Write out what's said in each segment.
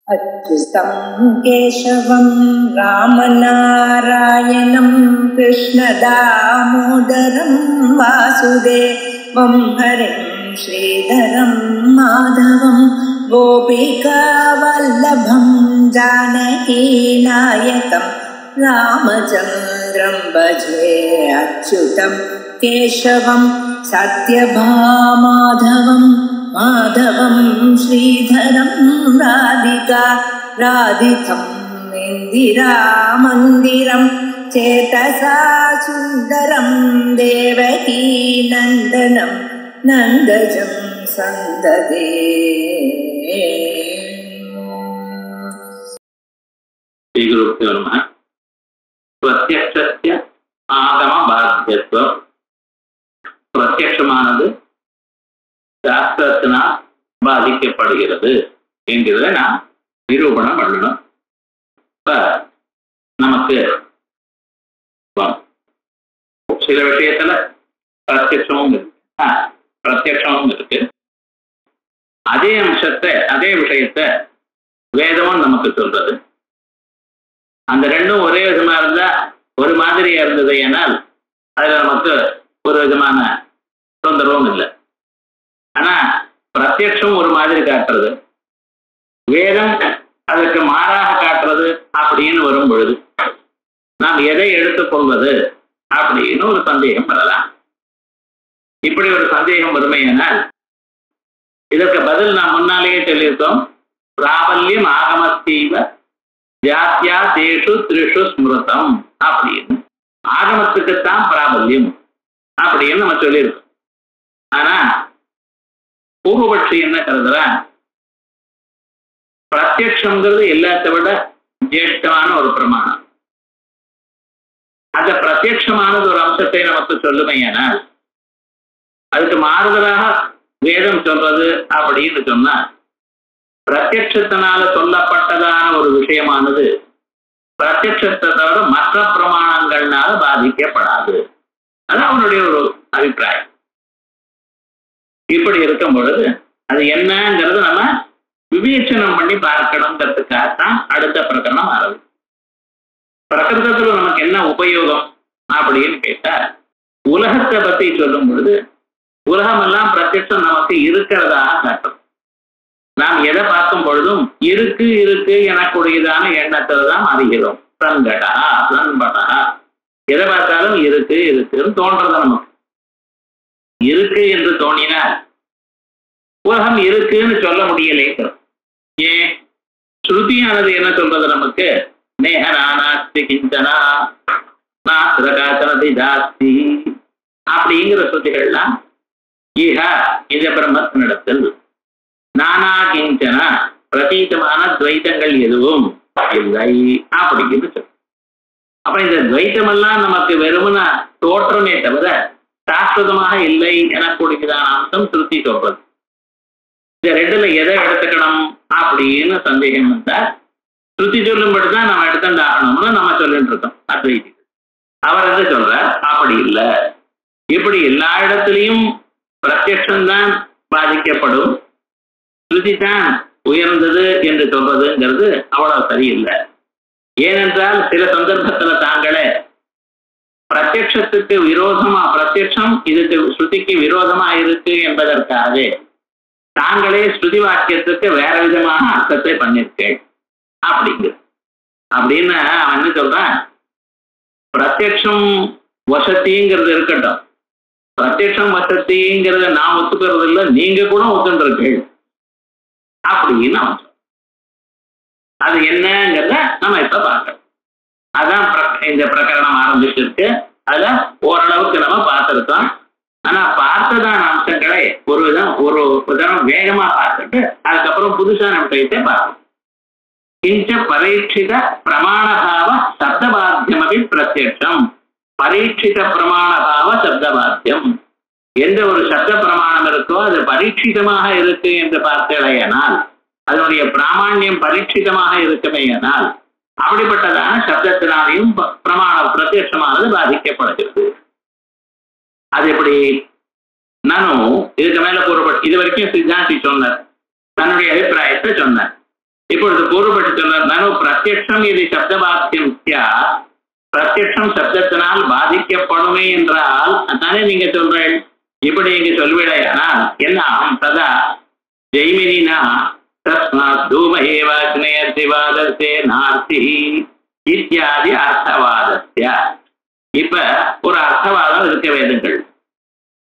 अच्युतं केशवं रामनारायणं कृष्णदामोदरं वासुदेवं हरिं श्रीधरं माधवं गोपिकावल्लभं जानकीनायकं रामचन्द्रं भजे। अच्युतं केशवं सत्यभामाधवं माधवं श्रीधरं राधिका राधितं इन्दिरामन्दिरं चेतसा सुन्दरं देवकी नन्दनं नन्दजं सन्ददे। श्रीगुरुभ्यो नमः। प्रत्यक्षस्य आगम बाध्यत्वம். பிரத்யட்சமானது சாஸ்திரத்தினால் பாதிக்கப்படுகிறது என்கிறத நான் நிரூபணம் பண்ணணும். இப்ப நமக்கு சில விஷயத்துல பிரத்யட்சமும் இருக்கு, அதே அம்சத்தை அதே விஷயத்த வேதமும் நமக்கு சொல்றது. அந்த ரெண்டும் ஒரே விதமா இருந்தா ஒரு மாதிரியா இருந்தது, ஏனால் அதுல நமக்கு ஒரு விதமான தொந்தரவும் இல்லை. ஆனா பிரத்யட்சம் ஒரு மாதிரி காட்டுறது, வேதம் அதற்கு மாறாக காட்டுறது அப்படின்னு வரும் பொழுது நாம் எதை எடுத்துக்கொள்வது அப்படின்னு ஒரு சந்தேகம் வரலாம். இப்படி ஒரு சந்தேகம் வறுமையானால் இதற்கு பதில் நாம் முன்னாலேயே சொல்லியிருக்கோம். பிராபல்யம் ஆகமத்தீவ ஜாத்தியா தேஷு திரிஷு ஸ்மிருதம் அப்படின்னு. ஆகமத்துக்குத்தான் பிராபல்யம் அப்படின்னு நம்ம சொல்லியிருக்கோம். ஆனா பூர்வபட்சி என்ன கருதுறா, பிரத்யட்சங்கிறது எல்லாத்தை விட ஜேஷ்டமான ஒரு பிரமாணம். அந்த பிரத்யட்சமானது ஒரு அம்சத்தை நமக்கு சொல்லுமையானால் அதுக்கு மாறுதலாக வேதம் சொல்றது அப்படின்னு சொன்னா பிரத்யட்சத்தினால சொல்லப்பட்டதான ஒரு விஷயமானது பிரத்யட்சத்தை தவிர மற்ற பிரமாணங்கள்னால பாதிக்கப்படாது. அதான் அவனுடைய ஒரு அபிப்பிராயம். இப்படி இருக்கும் பொழுது அது என்னங்கிறது நம்ம விவேச்சனம் பண்ணி பார்க்கணுங்கிறதுக்காகத்தான் அடுத்த பிரகரணம் ஆரம்பி. பிரகிருதத்துல நமக்கு என்ன உபயோகம் அப்படின்னு கேட்டா, உலகத்தை பத்தி சொல்லும் பொழுது உலகம் எல்லாம் பிரத்யட்சம் நமக்கு இருக்கிறதாக காட்டும். நாம் எதை பார்க்கும் பொழுதும் இருக்கு இருக்கு எனக்கூடியதான எண்ணத்தில் தான் அறிகிறோம். சங்கடா சன்படா எதை பார்த்தாலும் இருக்கு இருக்குன்னு தோன்றது. நமக்கு இருக்கு என்று தோணினால் உலகம் இருக்குன்னு சொல்ல முடியலே. ஏன்? ஸ்ருதியானது என்ன சொல்றது நமக்கு? நேஹனாஸ்தி கிஞ்சனா நாஸ்திரகாசனதி ஜாஸ்தி அப்படிங்கிற ஸ்ருதிகள்லாம் ஈஹ இந்த பிரம்மத்தினிடத்தில் நானா கிஞ்சன பிரதீதமான துவைத்தங்கள் எதுவும் இல்லை அப்படிங்கிறது சொல்லு. அப்ப இந்த துவைத்தமெல்லாம் நமக்கு வெறுமன தோற்றமே தவிர சாஸ்வதமாக இல்லை எனக்கூடியதான அம்சம் திருத்தி சொல்றது. இந்த ரெண்டுல எதை எடுத்துக்கணும் அப்படின்னு சந்தேகம் வந்தா திருத்தி சொல்லும்படிதான் நம்ம எடுத்துட்டாகணும்னு நம்ம சொல்லிட்டு இருக்கோம். அத்வைதி அவர் என்ன சொல்ற, அப்படி இல்லை, இப்படி எல்லா இடத்துலையும் பிரத்யட்சம்தான் பாதிக்கப்படும், ஸ்ருதி தான் உயர்ந்தது என்று சொல்றதுங்கிறது அவ்வளவு சரியில்லை. ஏனென்றால் சில சந்தர்ப்பத்துல தாங்களே பிரத்யட்சத்துக்கு விரோதமா, பிரத்யட்சம் இதுக்கு ஸ்ருதிக்கு விரோதமா இருக்கு என்பதற்காகவே தாங்களே ஸ்ருதி வாக்கியத்துக்கு வேற விதமான அர்த்தத்தை பண்ணிருக்கேன் அப்படிங்கு. அப்படின்னு அவன் என்ன சொல்றான், பிரத்யட்சம் வசதிங்கிறது இருக்கட்டும், பிரத்யட்சம் வசதிங்கிறத நான் ஒத்துக்கிறது இல்லை, நீங்க கூட ஒத்துருக்கீங்க அப்படின்னு அவன் சொல்றான். அது என்னங்கிறத நம்ம இப்ப பார்க்கணும். அதான் இந்த பிரகரணம் ஆரம்பிச்சிருக்கு. அதுல ஓரளவுக்கு நம்ம பார்த்திருக்கோம். ஆனா பார்த்ததான அம்சங்களை ஒரு விதம் வேகமா பார்த்துட்டு அதுக்கப்புறம் புதுசான விஷயத்தை பார்க்கணும். கிஞ்ச பரீட்சித பிரமாணபாவ சப்தபாத்தியமபி பிரத்யட்சம். பரீட்சித பிரமாணபாவ சப்தபாத்தியம். எந்த ஒரு சப்த பிரமாணம் இருக்கோ அது பரீட்சிதமாக இருக்கு என்று பார்த்தேனால், அதனுடைய பிராமாண்யம் பரீட்சிதமாக இருக்குமேயானால் அப்படிப்பட்டதான சப்தத்தினாலையும் பிரமாண பிரத்யட்சமானது பாதிக்கப்படுகிறது. அது எப்படி? நானும் இதுக்கு மேல கூறப்பட்டு இது வரைக்கும் சித்தாந்தி சொன்னார், தன்னுடைய அபிப்பிராயத்தை சொன்னார். இப்பொழுது பூர்வபட்சி சொன்னார், பிரத்யக்ஷம் இது சப்தபாத்தியம் பிரத்யக்ஷம் சப்தத்தினால் பாதிக்கப்படுமே என்றால் தானே நீங்க சொல்றேன். இப்படி இங்க சொல்விடையானால் என்ன ஆகும்? ததா ஜெய்மினா தஸ்மாத் தூமஹேவாக்னேயர்திவாதஸ்தே நார்த்தி இத்தியாதி அர்த்தவாதஸ்ய. இப்ப ஒரு அர்த்தவாதம் இருக்க வேண்டுங்கள்.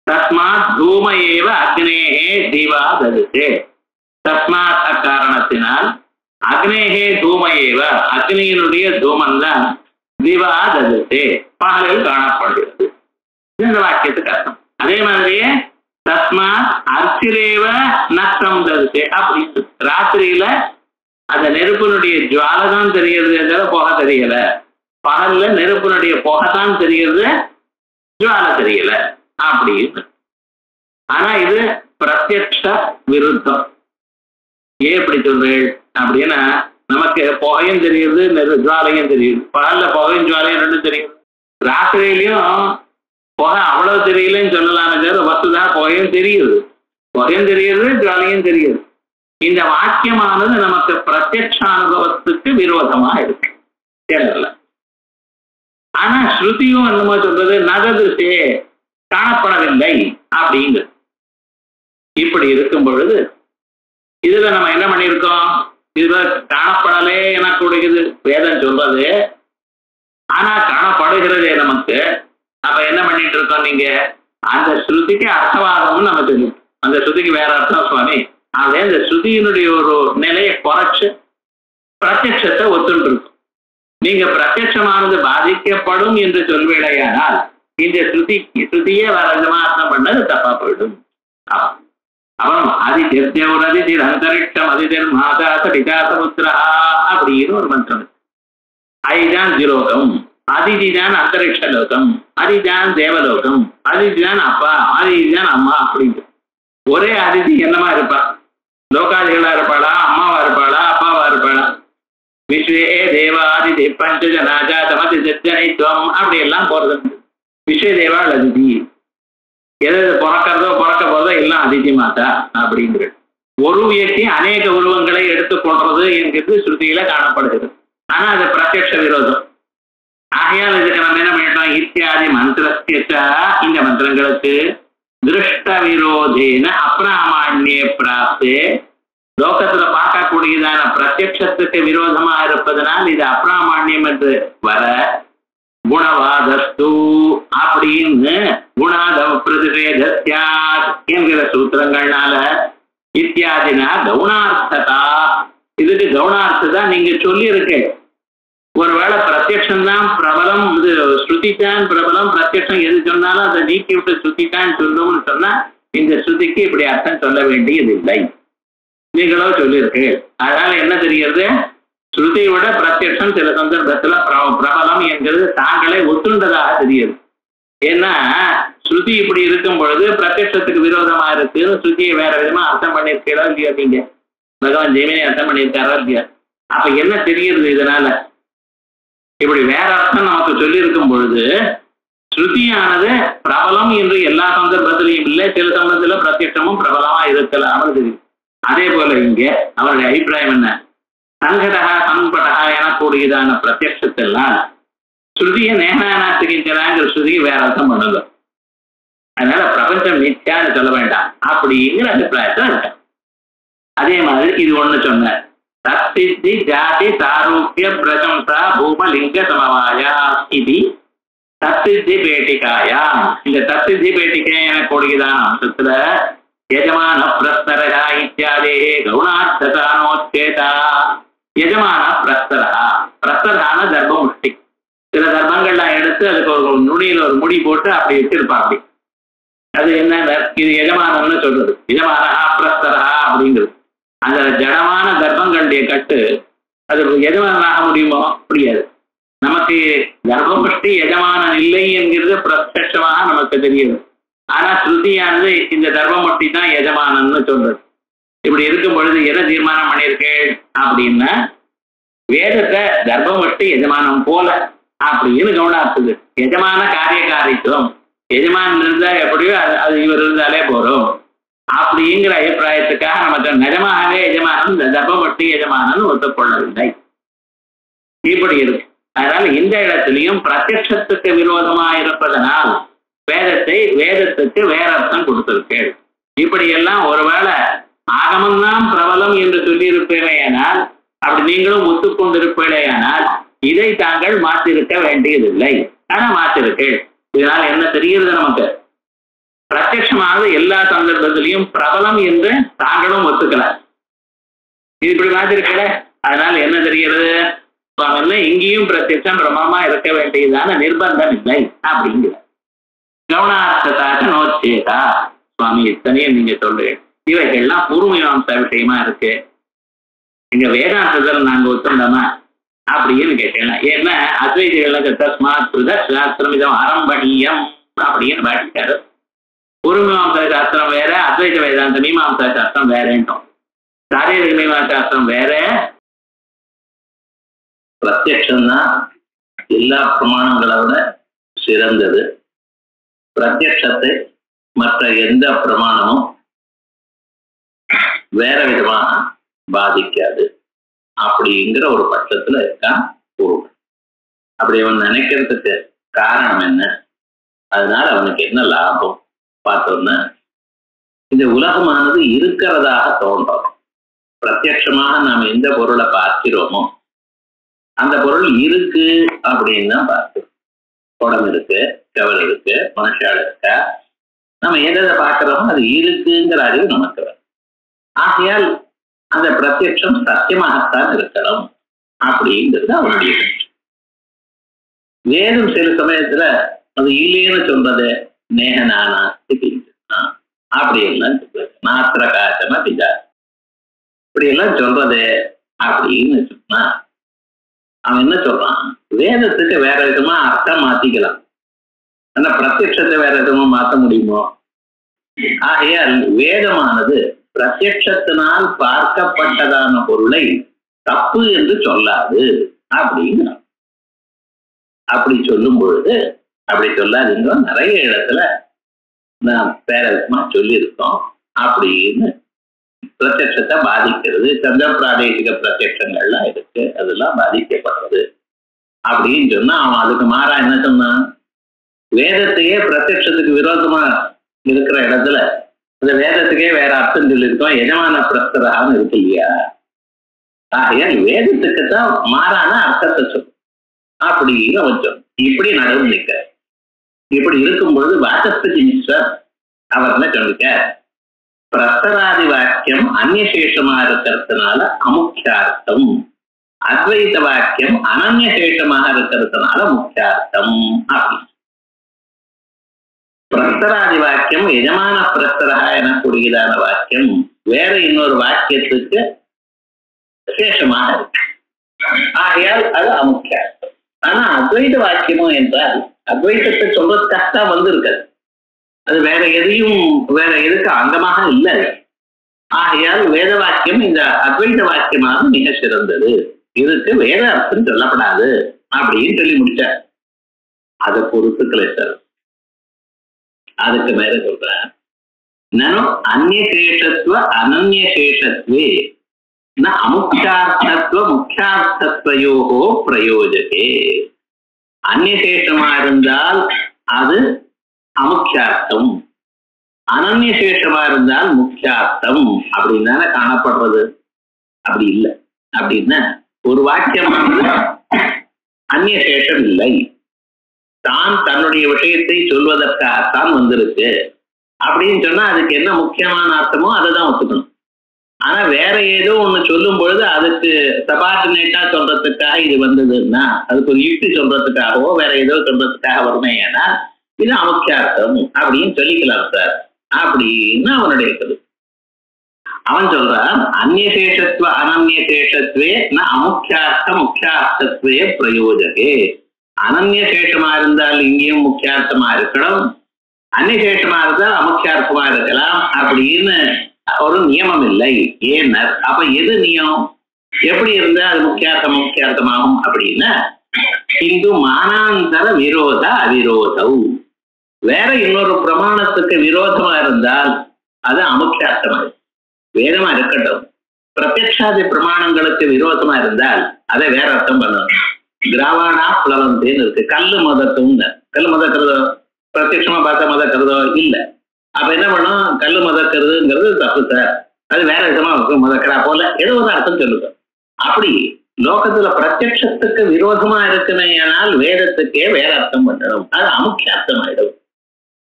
தஸ்மாத் தூம ஏவ அக்னேஹே திவாதஸ்தே. தஸ்மாத் அக்காரணத்தினால் அக்னேஹே தூம ஏவ அக்னியினுடைய தூமந்தான் திவாதஸ்தே பகலில் காணப்படுகிறது. இந்த வாக்கியத்துக்கு அர்த்தம். அதே மாதிரியே தஸ்மாத் அர்ச்சிரேவ நஷ்டம் தருது அப்படின்னு ராத்திரியில அந்த நெருப்பினுடைய ஜுவாலை தான் தெரிகிறது, புகை தெரியல. பகல்ல நெருப்பினுடைய புகை தான் தெரிகிறது, ஜுவாலை தெரியல அப்படின்னு. ஆனா இது பிரத்யக்ஷ விருத்தம். ஏன் இப்படி சொல்றேன் அப்படின்னா, நமக்கு புகையும் தெரியுது, ஜுவாலையும் தெரியுது. பகல்ல புகையும் ஜுவாலையும் ரெண்டும் தெரியுது. ராத்திரியிலையும் புகை அவ்வளவு தெரியலன்னு சொல்லலாம்னு வசுதான் புகையும் தெரியுது, புகையும் தெரியுது, ஜுவாலையும் தெரியுது. இந்த வாக்கியமானது நமக்கு பிரத்யக்ஷ அனுபவத்துக்கு விரோதமா இருக்கு தெரியல. ஆனா ஸ்ருதியும் என்னமோ சொல்றது நகதிருஷ்டே காணப்படவில்லை அப்படிங்கிறது. இப்படி இருக்கும் பொழுது இதுல நம்ம என்ன பண்ணியிருக்கோம்? இதுல காணப்படலே எனக்குடையது வேதம் சொல்றது, ஆனா காணப்படுகிறதே நமக்கு. அப்ப என்ன பண்ணிட்டு இருக்கோம்? நீங்க அந்த ஸ்ருதிக்கு அர்த்தவாதம்னு நம்ம சொல்லுவோம். அந்த ஸ்ருதிக்கு வேற அர்த்தம் சுவாமி, அதே அந்த ஸ்ருதியினுடைய ஒரு நிலையை குறைச்சு பிரத்யட்சத்தை ஒத்துட்டு இருக்கும். நீங்க பிரத்யட்சமானது பாதிக்கப்படும் என்று சொல்வேடையானால் இந்த ஸ்ருதியே வேற விதமா அர்த்தம் பண்ணது தப்பா போயிடும். அப்புறம் அதிர்த்தி அந்தரிக்ஷம் அதிர் மாதாச பிதாசமுத்ரா அப்படின்னு ஒரு மந்திரம். ஐதான் ஜிலோகம், அதிதிதான் அந்தரிக்ஷ லோகம், அதிதான் தேவலோகம், அதிதிதான் அப்பா, அதிதிதான் அம்மா அப்படின்னு. ஒரே அதிதி என்னமா இருப்பா? லோகாதிகளா இருப்பாளா, அம்மாவா இருப்பாளா, அப்பாவா இருப்பாளா? விஸ்வே தேவாதிதி பஞ்சஜனாஜாதமதி சஜ்ஜனைத்துவம் அப்படி எல்லாம் போறது. விஸ்வே தேவா அதிதி, எது பிறக்கிறதோ பிறக்க போறதோ எல்லாம் அதிதி மாதா அப்படிங்கிற ஒரு வியக்தி அநேக உருவங்களை எடுத்துக்கொள்றது என்கிறது ஸ்ருதியில காணப்படுகிறது. ஆனா அது பிரத்யக்ஷ விரோதம். ஆகையால் இதுக்கு நம்ம என்ன பண்ணிட்டோம்? இத்தியாதி மந்திரஸ்ய இந்த மந்திரங்களுக்கு திருஷ்ட விரோதேன அப்ராமான்யே பிராப்தே, லோகத்துல பார்க்கக்கூடியதான பிரத்யக்ஷத்துக்கு விரோதமா இருப்பதனால் இது அப்ராமான்யம் என்று வர குணவாதஸ்து அப்படின்னு குணாதவ பிரதிஷேதஸ்யாத் என்கிற சூத்திரங்கள்னால இத்தியாதினா கவுனார்த்ததா, இதுக்கு கவுனார்த்ததா நீங்க சொல்லி இருக்கேன். ஒருவேளை பிரத்யக்ஷம் தான் பிரபலம், இது ஸ்ருதிதான் பிரபலம், பிரத்யக்ஷம் எது சொன்னாலும் அதை நீக்கி விட்டு ஸ்ருதிதான் சொல்லணும்னு சொன்னா இந்த ஸ்ருதிக்கு இப்படி அர்த்தம் சொல்ல வேண்டியது இல்லை, நீங்களோ சொல்லியிருக்கு. அதனால என்ன தெரிகிறது? ஸ்ருதியை விட பிரத்யக்ஷம் சில சந்தர்ப்பத்துல பிரபலம் என்கிறது தாங்களே ஒத்துண்டதாக தெரியுது. ஏன்னா ஸ்ருதி இப்படி இருக்கும் பொழுது பிரத்யக்ஷத்துக்கு விரோதமா இருக்கு, ஸ்ருதியை வேற விதமா அர்த்தம் பண்ணியிருக்கா இல்லையா? நீங்க பகவான் ஜெய்மினி அர்த்தம் பண்ணியிருக்காரா இல்லையா? அப்ப என்ன தெரியுது? இதனால இப்படி வேற அர்த்தம் நமக்கு சொல்லி இருக்கும் பொழுது ஸ்ருதியானது பிரபலம் என்று எல்லா சந்தர்ப்பத்திலையும் இல்லை, சில சந்தர்ப்பத்துல பிரத்யக்ஷமும் பிரபலமா இருக்கலாம் தெரியும். அதே போல இங்க அவருடைய அபிப்பிராயம் என்ன? சங்கடகா சம்படகா எனக்கூடியதான பிரத்யக்ஷத்தெல்லாம் ஸ்ருதியை நேனானாத்துக்கிற ஸ்ருதியை வேற அர்த்தம் பண்ணல. அதனால பிரபஞ்சம் நித்யான்னு சொல்ல வேண்டாம் அப்படிங்கிற அபிப்பிராயத்துல இருக்க. அதே மாதிரி இது ஒண்ணு சொன்ன தத்தித்தி ஜாதி சாரூக்கிய பிரசம்சா பூமலிங்க சமவாயா இது தத்தித்தி பேட்டிகாயா. இந்த தத்தித்தி பேட்டிகை எனக்கூடியதான அம்சத்துல யஜமான பிரஸ்தரா இத்தியாதே கவுனார்த்ததானோச்சேதா. யஜமான பிரஸ்தரா, பிரஸ்தரான தர்ப்பமுஷ்டி. சில தர்ப்பங்கள்லாம் எடுத்து அதுக்கு ஒரு நுனியில ஒரு முடி போட்டு அப்படி வச்சிருப்பா. அப்படி அது என்ன? இது எஜமானம்னு சொல்றது. எஜமானா பிரஸ்தரா அப்படிங்கிறது அந்த ஜடமான தர்ப்பங்களுடைய கட்டு. அது எஜமானாக முடியுமோ? முடியாது. நமக்கு தர்ப்பமுஷ்டி எஜமானன் இல்லை என்கிறது பிரத்யட்சமாக நமக்கு தெரியுது. ஆனா ஸ்ருதியானது இந்த தர்ப்பமுஷ்டி தான் எஜமானன்னு சொல்றது. இப்படி இருக்கும் பொழுது எதை தீர்மானம் பண்ணியிருக்கேன் அப்படின்னா வேதத்தை தர்ப்பமுஷ்டி எஜமானம் போல அப்படின்னு கவனாத்துது. எஜமான காரியகாரித்துவம், எஜமான் இருந்தா எப்படியோ அது இவர் இருந்தாலே போறோம் அப்படிங்கிற அபிப்பிராயத்துக்காக நமக்கு நிஜமாகவே எஜமானன் இந்த தர்மபட்டி எஜமானன் ஒத்துக்கொள்ளவில்லை. இப்படி இருக்கு. அதனால இந்த இடத்திலையும் பிரத்யட்சத்துக்கு விரோதமா இருப்பதனால் வேதத்துக்கு வேற அர்த்தம் கொடுத்திருக்கு. இப்படி எல்லாம் ஒருவேளை ஆகமம்தான் பிரபலம் என்று சொல்லியிருப்பேனேயானால், அப்படி நீங்களும் ஒத்துக்கொண்டிருப்பேனேயானால் இதை தாங்கள் மாற்றிருக்க வேண்டியதில்லை. ஆனா மாற்றிருக்கு. இதனால என்ன தெரிகிறது? நமக்கு பிரத்யட்சமானது எல்லா சந்தர்ப்பத்திலையும் பிரபலம் என்று தாங்களும் ஒத்துக்கல. இது இப்படி மாற்றிருக்கல. அதனால என்ன தெரிகிறது? இங்கேயும் பிரத்யட்சம் பிரமமா இருக்க வேண்டியதான நிர்பந்தம் இல்லை அப்படிங்கிற கவனார்த்ததாக நோச்சேதா. சுவாமி இத்தனையும் நீங்க சொல்றீங்க. இவைகள்லாம் பூர்வமீமாம்சா விஷயமா இருக்கு. எங்க வேதாந்தத்தில் நாங்க ஒத்துண்டோமா அப்படின்னு கேட்டேன். ஏன்னா அத்வைதிகளுக்கு தஸ்மாத் சாஸ்திரம் ஆரம்பணியம் அப்படின்னு பாட்டிட்டாரு. பூர்வமீமாம்சா சாஸ்திரம் வேற, அத்வைத வேதாந்த மீமாம்சா சாஸ்திரம் வேறேன்ட்டோம். சாரீரிக மீமாம்சா சாஸ்திரம் வேற. பிரத்யட்சம்தான் எல்லா பிரமாணங்களை விட சிறந்தது. பிரத்யட்சத்தை மற்ற எந்த பிரமாணமும் வேற விதமாக பாதிக்காது அப்படிங்கிற ஒரு பட்சத்துல இருக்கான் பொருள். அப்படி அவன் நினைக்கிறதுக்கு காரணம் என்ன? அதனால அவனுக்கு என்ன லாபம் பார்த்தோம்னா, இந்த உலகமானது இருக்கிறதாக தோன்றும். பிரத்யட்சமாக நாம் எந்த பொருளை பார்க்கிறோமோ அந்த பொருள் இருக்கு அப்படின்னு தான் பார்க்கிறோம். குடம் இருக்கு, கவல் இருக்கு, மனுஷால் இருக்கா, நம்ம எதை பார்க்கிறோமோ அது இருக்குங்கிற அறிவு நமக்கு வரும். ஆகையால் அந்த பிரத்யட்சம் சத்தியமாகத்தான் இருக்கணும் அப்படிங்கிறது அவனுடைய வேதம். சில சமயத்துல அது இல்லைன்னு சொல்றது நேகனானா அப்படி எல்லாம் சொல்றது, நாத்திர காசமா பிதா இப்படி எல்லாம் சொல்றது அப்படின்னு சொன்னா அவன் என்ன சொல்றான்? வேதத்துக்கு வேற விதமா அர்த்தம் மாத்திக்கலாம். ஆனா பிரத்யட்சத்தை வேற விதமா மாற்ற முடியுமோ? ஆகையால் வேதமானது பிரத்யட்சத்தினால் பார்க்கப்பட்டதான பொருளை தப்பு என்று சொல்லாது அப்படின்னு. அப்படி சொல்லும் பொழுது அப்படி சொல்லாதுங்க நிறைய இடத்துல நான் வேற விதமா சொல்லியிருக்கோம் அப்படின்னு பிரத்யட்சத்தை பாதிக்கிறது. சந்த பிராதேசிக பிரத்யட்சங்கள்லாம் இருக்கு, அதெல்லாம் பாதிக்கப்படுறது அப்படின்னு சொன்னா அவன் அதுக்கு மாறா என்ன சொன்னான்? வேதத்தையே பிரத்யட்சத்துக்கு விரோதமா இருக்கிற இடத்துல அந்த வேதத்துக்கே வேற அர்த்தம் சொல்லியிருக்கோம், எஜமான பிரஸ்தரான்னு இருக்கு இல்லையா? ஆகையால் வேதத்துக்கு தான் மாறான அர்த்தத்தை சொல்லும் அப்படின்னு வச்சோம். இப்படி நடுவு நிற்க. இப்படி இருக்கும்பொழுது வாசஸ்பதி மிஸ்ரர் அவர் என்ன சொல்லிக்க, பிரஸ்தராதி வாக்கியம் அந்நியசேஷமா இருக்கிறதுனால அமுக்கியார்த்தம், அத்வைத வாக்கியம் அனன்யசேஷமாக இருக்கிறதுனால முக்கியார்த்தம் அப்படின்னு. பிரஸ்தராதி வாக்கியம் எஜமான பிரஸ்தரா எனக்கூடியதான வாக்கியம் வேற இன்னொரு வாக்கியத்துக்கு சேஷமாக இருக்கு. ஆகையால் அது அமுக்கியார்த்தம். ஆனா அத்வைத வாக்கியமும் என்றால் அத்வைதத்தை சொல்றதுக்காகத்தான் வந்திருக்காது. அது வேற எதுக்கு அங்கமாக இல்லை. ஆகையால் வேத வாக்கியம் இந்த அத்வைத வாக்கியமாக மிக சிறந்தது, இதுக்கு வேற அர்த்தம் சொல்லப்படாது அப்படின்னு சொல்லி முடிச்சார். அதை பொறுத்துக்களை சார் அதுக்கு மேல சொல்ற நானும் அந்நியசேஷத்துவ அனன்யசேஷத்வே ந அமுக்கியார்த்தத்துவ முக்கியார்த்தத்வயோகோ பிரயோஜகே. அந்நியசேஷமா இருந்தால் அது அமுக்கியார்த்தம், அனன்யசேஷமா இருந்தால் முக்கியார்த்தம் அப்படின்னு தானே காணப்படுறது. அப்படி இல்லை. அப்படின்னா ஒரு வாக்கியம் அந்நியசேஷம் இல்லை, தான் தன்னுடைய விஷயத்தை சொல்வதற்காகத்தான் வந்திருக்கு அப்படின்னு சொன்னா அதுக்கு என்ன முக்கியமான அர்த்தமோ அதை தான் ஒத்துக்கணும். ஆனா வேற ஏதோ ஒண்ணு சொல்லும் பொழுது அதுக்கு சபார்டினேட்டா சொல்றதுக்காக இது வந்ததுன்னா, அதுக்கு ஒரு யுக்தி சொல்றதுக்காகவோ வேற ஏதோ சொல்றதுக்காக வருமே, ஏன்னா இது அமுக்கியார்த்தம் அப்படின்னு சொல்லிக்கலாம் சார் அப்படின்னு அவனுடைய கருத்து. அவன் சொல்றான் அந்நியசேஷத்துவ அனன்யசேஷத்வே ந அமுக்கியார்த்த முக்கியார்த்தத்வே பிரயோஜகே. அனன்யசேஷமா இருந்தால் இங்கேயும் முக்கியார்த்தமா இருக்கணும், அந்நியசேஷமா இருந்தால் அமுக்கியார்த்தமா இருக்கலாம் அப்படின்னு ஒரு நியமம் இல்லை. ஏன்னர் அப்ப எது நியமம்? எப்படி இருந்தா அது முக்கியார்த்தமாகும் அப்படின்னா இந்து மானாந்தர விரோத அவிரோதம். வேற இன்னொரு பிரமாணத்துக்கு விரோதமா இருந்தால் அது அமுக்கியார்த்தமாயிடும். வேதமா இருக்கட்டும், பிரத்யக்ஷாதி பிரமாணங்களுக்கு விரோதமா இருந்தால் அதை வேற அர்த்தம் பண்ணணும். கிராவானா பிளவந்தேன்னு இருக்கு. கல்லு மதத்தும் கல்லு மதக்கிறதோ பிரத்யட்சமா பார்த்தா மதக்கிறதோ இல்லை. அப்ப என்ன பண்ணும்? கல்லு மதக்கிறதுங்கிறது தப்பு சார், அது வேற விதமா மதக்கிறா போல ஏதோ ஒரு அர்த்தம் சொல்லுங்க. அப்படி லோகத்துல பிரத்யக்ஷத்துக்கு விரோதமா இருக்குமையானால் வேதத்துக்கே வேற அர்த்தம் பண்ணணும். அது அமுக்கியார்த்தம் ஆயிடும்.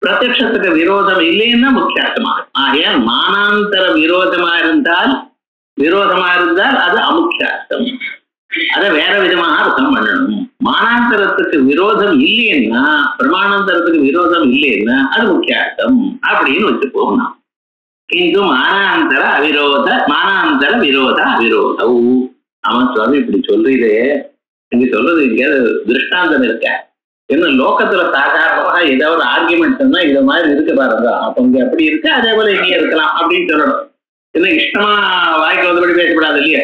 பிரத்யக்ஷத்துக்கு விரோதம் இல்லைன்னா முக்கியார்த்தமாகும். ஆகையால் மானாந்தர விரோதமா இருந்தால் அது அமுக்கியார்த்தம். அதை வேற விதமாக அர்த்தம் பண்ணணும். மானாந்தரத்துக்கு விரோதம் இல்லைன்னா, பிரமாணாந்தரத்துக்கு விரோதம் இல்லைன்னா அது முக்கியார்த்தம் அப்படின்னு வச்சுப்போம். நாம் கிந்து மானாந்தர விரோத அவிரோதம். அவன் சுவாமி இப்படி சொல்றீரே, நீங்க சொல்றது எங்கேயாவது திருஷ்டாந்தம் இருக்க? என்ன லோகத்துல சாதாரணமாக ஏதாவது ஒரு ஆர்குமெண்ட்னா இத மாதிரி இருக்கு பாருங்க, அப்ப இங்க அப்படி இருக்கு, அதே போல இங்கே இருக்கலாம் அப்படின்னு சொல்லணும். என்ன இஷ்டமா வாய்க்கு வந்தபடி பேசப்படாது இல்லையா?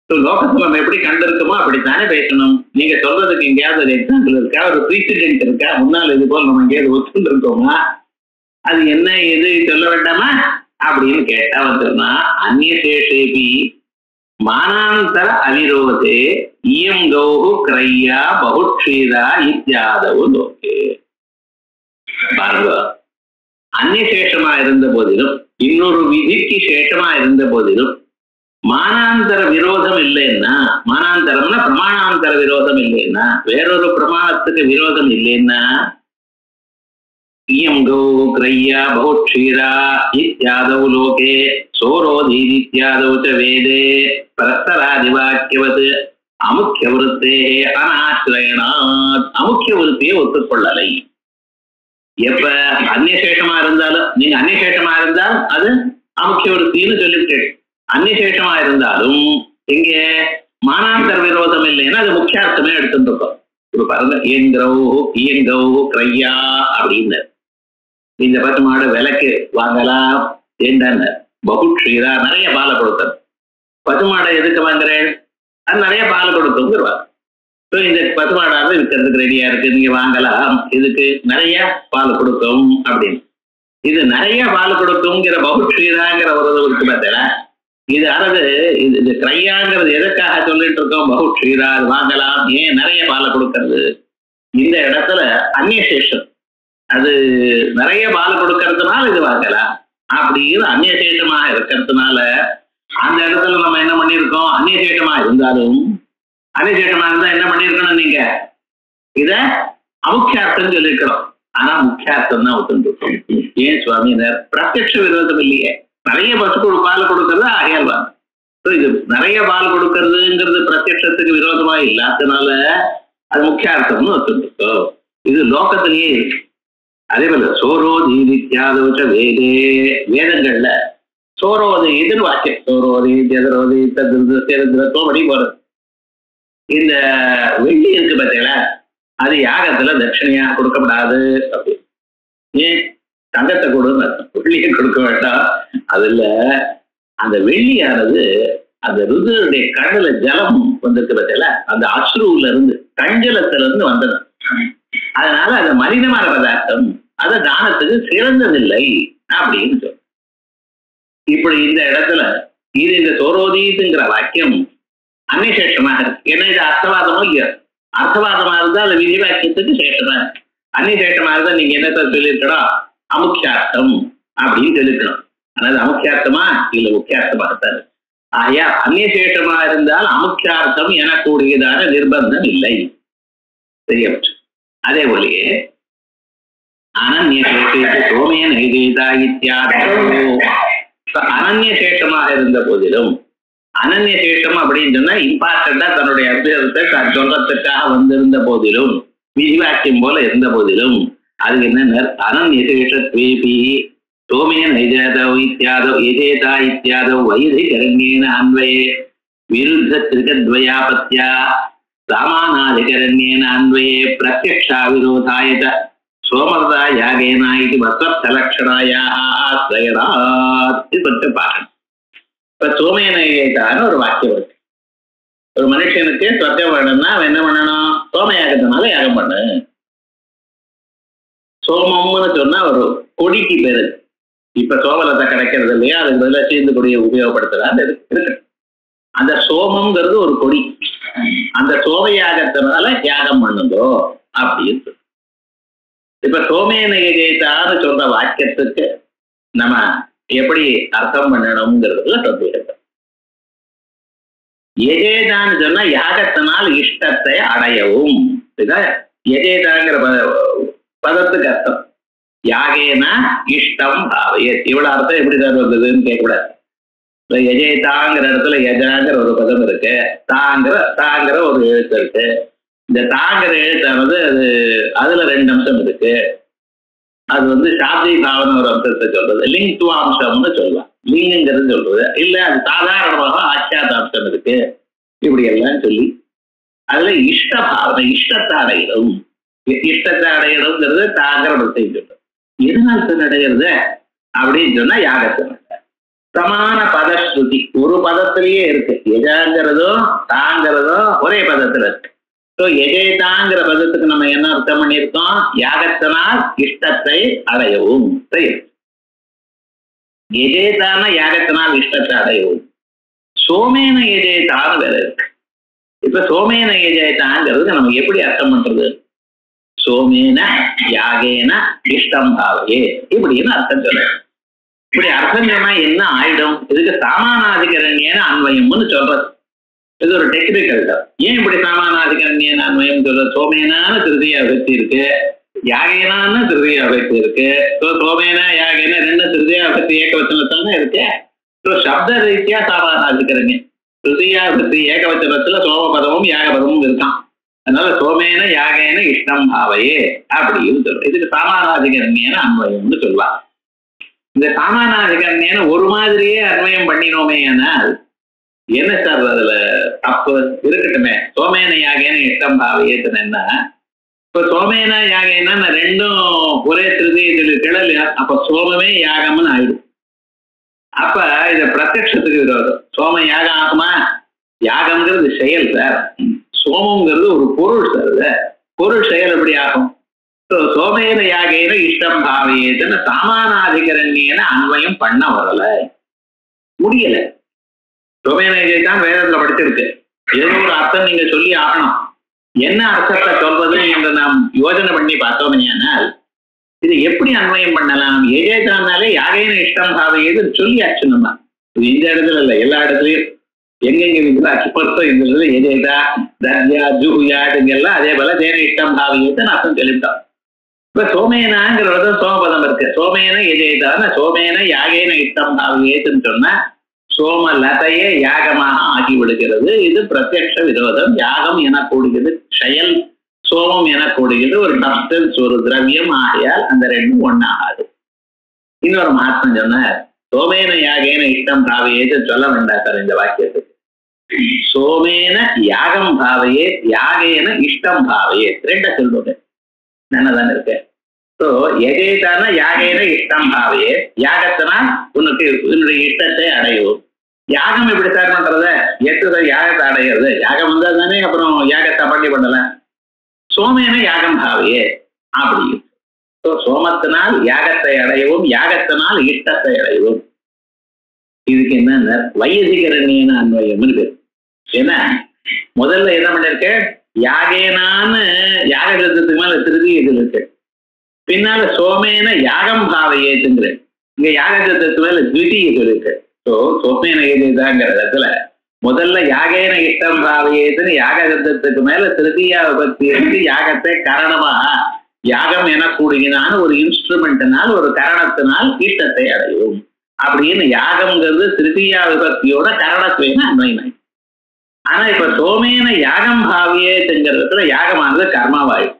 லோகத்துல நம்ம எப்படி கண்டிருக்கோமோ அப்படித்தானே பேசணும். நீங்க சொல்றதுக்கு எங்கேயாவது ஒரு எக்ஸாம்பிள் இருக்கா, ஒரு ப்ரீசிடென்ட் இருக்கா? முன்னால் இது போல் நம்ம எங்கேயாவது ஒத்துட்டு இருக்கோமா? அது என்ன எது சொல்ல வேண்டாமா அப்படின்னு கேட்டா வந்துருன்னா, அந்நியசேஷேபி மானாந்தர அவிரோதே இயம் கௌஹு கிரையா பகுட்சீரா இத்தியாதவு லோகே. பாருங்க, அந்நியசேஷமா இருந்த போதிலும், இன்னொரு விதிக்கு சேஷமா இருந்த போதிலும் மானாந்தர விரோதம் இல்லைன்னா, மானாந்தரம்னா பிரமாணாந்தர விரோதம் இல்லைன்னா, வேறொரு பிரமாணத்துக்கு விரோதம் இல்லைன்னா, இயம் கௌஹு கிரையா பகுட்சீரா இத்தியாதவு லோகே சோரோதீதித்யாதவு ச வேதே பரஸ்பராதிவாக்கியவது அமுக்கிய விருத்தே அனாசிரயணாத். அமுக்கிய விருத்தியை ஒத்துக்கொள்ளலை. எப்ப அந்நியசேஷமா இருந்தாலும், நீங்க அந்நியசேஷமா இருந்தால் அது அமுக்கிய விருத்தின்னு சொல்லிட்டு, அந்நியசேஷமா இருந்தாலும் இங்கே மானாந்தர விரோதம் இல்லைன்னா அது முக்கியார்த்தமே எடுத்துட்டு இருக்கோம். இப்ப பாருங்க, இயங்கௌ கிரையா அப்படின்னு இந்த பத்து மாடு விலைக்கு வாங்கலாம் ஏண்டான்னு பகுட்சீரா நிறைய பாலை கொடுத்தது. பசு மாடை எதுக்கு வாங்குறேன்? அது நிறைய பால் கொடுக்குங்கிறவா. ஸோ இந்த பசு மாடாவது விற்கிறதுக்கு ரெடியா இருக்கு, நீங்க வாங்கலாம், இதுக்கு நிறைய பால் கொடுக்கும் அப்படின்னு. இது நிறைய பால் கொடுக்குங்கிற பகுட்சீராங்கிற ஒரு இருக்கு பார்த்தா, இது அறது இது கிரையாங்கிறது எதுக்காக சொல்லிட்டு இருக்கோம்? பகுட்சீரா அது வாங்கலாம், ஏன் நிறைய பாலை கொடுக்கறது? இந்த இடத்துல அந்நியசேஷம், அது நிறைய பால் கொடுக்கறதுனால இது வாங்கலாம் அப்படின்னு அந்நியசேஷமாக இருக்கிறதுனால அந்த இடத்துல நம்ம என்ன பண்ணிருக்கோம்? அந்நியசேஷமா இருந்தாலும், அந்நியசேஷமா இருந்தா என்ன பண்ணிருக்கணும்? நீங்க இத அமுக்கியார்த்தம் சொல்லிருக்கிறோம். ஆனா முக்கியார்த்தம் தான் ஒத்துருக்கோம். ஏன் சுவாமியினர்? பிரத்யட்ச விரோதம் இல்லையே, நிறைய பால் கொடுக்கறது ஆகையால் வாங்க. இது நிறைய பால் கொடுக்கறதுங்கிறது பிரத்யட்சத்துக்கு விரோதமா இல்லாதனால அது முக்கியார்த்தம்னு ஒத்துருக்கோம். இது லோகத்திலேயே இருக்கு. அதே போல சோரோதீதித்யாதவுச்ச வேதே, வேதங்கள்ல சோரோதீதுன்னு வாக்கியம், சோரோதி ஜெதரோதி தத்ருதம் அப்படி போறது. இந்த வெள்ளி இருக்கு பார்த்தீங்களா, அது யாகத்துல தட்சிணையா கொடுக்கப்படாது அப்படி. ஏன்? தங்கத்தை கொடுன்னு வெள்ளியை கொடுக்க வேண்டாம். அதுல அந்த வெள்ளியானது அந்த ருதுடைய கண்ணுல ஜலம் வந்திருக்கு பார்த்தீங்களா, அந்த அஸ்ருல இருந்து கஞ்சலத்துல இருந்து வந்தது. அதனால அது மனிதமான பதார்த்தம், அது தானத்துக்கு சிறந்ததில்லை அப்படின்னு சொல்ல. இப்படி இந்த இடத்துல இது இந்த சோரோதீதுங்கிற வாக்கியம் அந்நியசேஷமாக இருக்கு. ஏன்னா இது அர்த்தவாதமோ இல்லையோ? அர்த்தவாதமா இருந்தா அது விதி வாக்கியத்துக்கு சேஷமா இருக்கு. அந்நியசேஷமா இருந்தா நீங்க என்னத்த சொல்லிருக்கணும்? அமுக்கியார்த்தம் அப்படின்னு சொல்லிக்கணும். ஆனால் அமுக்கியார்த்தமா இல்ல முக்கியார்த்தமாகத்தான். ஆகையா அந்நியசேஷமா இருந்தால் அமுக்கியார்த்தம் எனக்கூடியதான நிர்பந்தம் இல்லை. சரியா? அதே போலயே சோமேன அனன்யசேஷமாக இருந்த போதிலும், அனன்யசேஷம் அப்படின்னு சொன்னா இம்பார்ட்டண்டா தன்னுடைய அபிஷேகத்தை சொல்றதுக்காக வந்திருந்த போதிலும், விதிவாக்கியம் போல இருந்த போதிலும், அது என்ன? அனன்யசேஷத்வேபி சோமேன இத்யாதோ இத்யாதோ வைதிகரண்யேன அன்வயே விருத்த திரிகத்வயாபத்யா சாமானாதிகரண்யேன அன்வயே பிரத்யக்ஷா விரோதாய சோமர்தா யாகேனா இது வத்வர்த்தலக்ஷணாயாக ஆஸ்ரயணாத். இது பற்றி பார்க்கணும். இப்ப சோமேன ஒரு வாக்கியம் இருக்கு. ஒரு மனுஷனுக்கு சொர்க்கம் வேணும்னா அவன் என்ன பண்ணணும்? சோமயாகத்தினால யாகம் பண்ணு. சோமம்னு சொன்னா ஒரு கொடிக்கு பேரு. இப்ப சோமலத்தை கிடைக்கிறது இல்லையா, அதுக்கு பதிலாக சீந்து கொடியை உபயோகப்படுத்துறாரு இருக்கு. அந்த சோமம்ங்கிறது ஒரு கொடி, அந்த சோம யாகத்தினால யாகம் பண்ணுதோ அப்படின்னு. இப்ப சோமேன யஜேதான்னு சொல்ற வாக்கியத்துக்கு நம்ம எப்படி அர்த்தம் பண்ணணும்ங்கிறதுல சந்தேகம். யஜேதான்னு சொன்னா யாகத்தினால் இஷ்டத்தை அடையவும். யஜேதாங்கிற பதத்துக்கு அர்த்தம் யாகேனா இஷ்டம் பாவையே. இவ்வளவு அர்த்தம் எப்படி தான் வந்ததுன்னு கேட்கக்கூடாது. யஜேதாங்கிற இடத்துல யஜாங்கிற ஒரு பதம் இருக்கு, தாங்கிற ஒரு எழுத்து இருக்கு. இந்த தாங்கிற எழுத்தானது அதுல 2 அம்சம் இருக்கு. அது சாப்தி பாவன ஒரு அம்சத்தை சொல்றது, லிங்க்துவ அம்சம்னு சொல்லலாம். லிங்குங்கிறது சொல்றது இல்ல, அது சாதாரணமாக ஆட்சியாத அம்சம் இருக்கு. இப்படி எல்லாம் சொல்லி அதுல இஷ்ட பாவனை, இஷ்டத்தை அடையிடும். இஷ்டத்தை அடையிடும்ங்கிறது தாங்கிற பதத்தையும் சொல்றது. எதனால் அடைகிறது அப்படின்னு சொன்னா யாகத்தினால. சமான பதஸ்ருதி ஒரு பதத்திலேயே இருக்கு. எஜாங்கிறதும் தாங்கிறதும் ஒரே பதத்துல இருக்கு. எஜேதாங்கிற பதத்துக்கு நம்ம என்ன அர்த்தம் பண்ணியிருக்கோம்? யாகத்தினால் இஷ்டத்தை அடையவும். எஜேதான யாகத்தினால் இஷ்டத்தை அடையவும். சோமேன எஜேதான் வேற இருக்கு. இப்ப சோமேன எஜேதாங்கிறது நம்ம எப்படி அர்த்தம் பண்றது? சோமேன யாகேன இஷ்டம் பாவையே இப்படின்னு அர்த்தம் சொல்ற. இப்படி அர்த்தம் சொன்னா என்ன ஆயிடும்? இதுக்கு சாமானாதிகரண்யேன அன்வயம்னு சொல்றது. இது ஒரு டெக்னிக்கல் தான். ஏன் இப்படி சாமானாதிகரண்யேன அன்வயம் சொல்றது? சோமேனான திருதியா விபக்தி இருக்கு, யாகேனான்னு திருதியா விபக்தி இருக்கு. சோமேனா யாகேன 2 திருதியா விபக்தி ஏகவச்சனத்தானே இருக்கு. சப்த ரீதியா சாமானாதிகரண்யம். திருதியா விபக்தி ஏகவச்சனத்துல சோமபதமும் யாகபதமும் இருக்கான். அதனால சோமேன யாகேன இஷ்டம் பாவையே அப்படின்னு சொல்றோம். இதுக்கு சாமானாதிகரண்யேன அன்வயம்னு சொல்லுவாங்க. இந்த சாமானாதிகரண்யேன ஒரு மாதிரியே அன்வயம் பண்ணினோமே ஆனால் என்ன சார் அதுல தப்பு இருக்கட்டுமே? சோமேன யாகேன இஷ்டம் பாவையேன்னா இப்ப சோமேனா யாகேனா 2ம் ஒரே திருதியத்தில் கிளலையா, அப்ப சோமமே யாகம்னு ஆயிடும். அப்ப இத பிரத்யட்சத்துக்கு விரோதம். சோம யாகம் ஆகுமா? யாகம்ங்கிறது செயல் சார், சோமங்கிறது ஒரு பொருள் சார். பொருள் செயல் எப்படி ஆகும்? சோமேன யாகேன இஷ்டம் பாவையேன்னு சாமானாதிகரண்யேன அன்வயம் பண்ண வரல, முடியல. சோமேன தான் வேதத்துல படிச்சிருக்கு. ஏதோ ஒரு அர்த்தம் நீங்க சொல்லி ஆகணும். என்ன அர்த்தத்தை சொல்றது என்று நாம் யோசனை பண்ணி பார்த்தோம்னால் இது எப்படி அன்வயம் பண்ணலாம்? எஜேதானாலே யாகேன இஷ்டம் பாவையேன்னு சொல்லியாச்சு. நம்ம இந்த இடத்துல இல்லை, எல்லா இடத்துலயும் எங்கெங்க அச்சுப்பத்தோ இந்த இடத்துல எஜேதா தர்யா ஜூயா இதுங்கெல்லாம் அதே போல தேன இஷ்டம் பாவையேன்னு அர்த்தம் சொல்லிவிட்டோம். இப்ப சோமேனாங்கிறத சோமபதம் இருக்கு. சோமேன எஜேதான சோமேன யாகேன இஷ்டம் பாவையேன்னு சொன்னா சோம லதையே யாகமாக ஆகி விடுகிறது. இது பிரத்யட்ச விரோதம். யாகம் எனக்கூடியது செயல், சோமம் எனக்கூடியது ஒரு சப்ஸ்டன்ஸ், ஒரு திரவியம். ஆகையால் அந்த 2ம் ஒன்னாகாது. இன்னொரு மகாத்மன் சொன்னார், சோமேன யாகேன இஷ்டம் பாவையே சொல்ல வேண்டாம் சார் இந்த வாக்கியத்துக்கு. சோமேன யாகம் பாவையே யாகேன இஷ்டம் பாவையே 2 சொல்றது என்னதானே இருக்கு. எஜேதான யாகேன இஷ்டம் பாவையே, யாகத்தினால் உனக்கு உன்னுடைய இஷ்டத்தை அடையும். யாகம் எப்படி சார் பண்றத? எத்துதான் யாகத்தை அடையிறது? யாகம் வந்தா தானே அப்புறம் யாகத்தை பண்ணல. சோமேன யாகம் பாவையே அப்படி. சோமத்தினால் யாகத்தை அடையவும், யாகத்தினால் இஷ்டத்தை அடையவும். இதுக்கு என்ன வையதிகரண்யேன அன்வயம்னு பேரு. ஏன்னா முதல்ல என்ன பண்ணிருக்க? யாகேனான்னு யாக சப்தத்துக்கு மேல திருதி இது இருக்கு. பின்னால சோமேன யாகம் பாவையேத்துங்கிற இங்க யாக சப்தத்து மேல த்விதீய இருக்கு. சோமேன எதுதாங்கிற இடத்துல முதல்ல யாகேன இஷ்டம் பாவையேத்துன்னு யாக சப்தத்துக்கு மேல திருதியா விபக்தி இருந்து யாகத்தை காரணமாக யாகம் என கூடுகினான ஒரு இன்ஸ்ட்ருமெண்ட்னால், ஒரு கரணத்தினால் இஷ்டத்தை அடையும் அப்படின்னு யாகம்ங்கிறது திருதியா விபக்தியோட கரணத்துவேன அன்வயம். ஆனா இப்ப சோமேன யாகம் பாவையேத்துங்கிறதுல யாகமானது கர்மாவாயும்,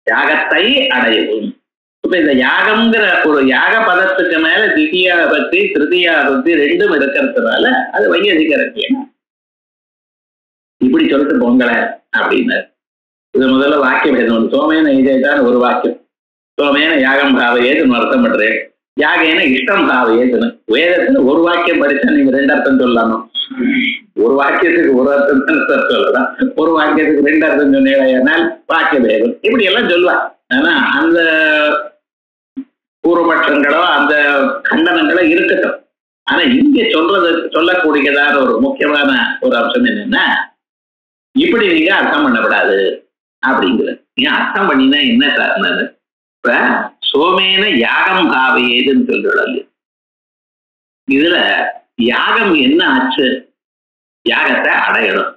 யாகத்தை அடையவும். இப்ப இந்த யாகம்ங்கிற ஒரு யாக பதத்துக்கு மேல தித்தியா பக்தி திருதியா பக்தி 2ம் இருக்கிறதுனால அது வையதிகரண்யம். இப்படி சொல்லிட்டு போங்கள அப்படின்னு இது முதல்ல வாக்கியம் எழுதணும். சோமேன இதேதான் ஒரு வாக்கியம். சோமேன யாகம் பாவையேன்னு அர்த்தம் பண்றேன், யாகேன இஷ்டம் பாவையேன்னு. வேதத்துல ஒரு வாக்கியம் படிச்சா நீங்க 2 அர்த்தம் சொல்லலாமா? ஒரு வாக்கியத்துக்கு ஒரு அர்த்தம் சொல்லலாம், ஒரு வாக்கியத்துக்கு 2 அர்த்தம் சொன்னால் வாக்கிய வேதம் இப்படி எல்லாம் சொல்லுவா. ஆனா அந்த பூர்வபட்சங்களோ அந்த கண்டனங்களோ இருக்கட்டும். ஆனா இங்க சொல்லக்கூடியதான ஒரு முக்கியமான ஒரு அம்சம் என்னன்னா, இப்படி நீங்க அர்த்தம் பண்ணக்கூடாது அப்படிங்கிறது. ஏன் அர்த்தம் பண்ணினா என்ன சார்? இப்ப சோமேன யாகம் பாவையேதுன்னு சொல்றது. இதுல யாகம் என்ன ஆச்சு? யாகத்தை அடையணும்,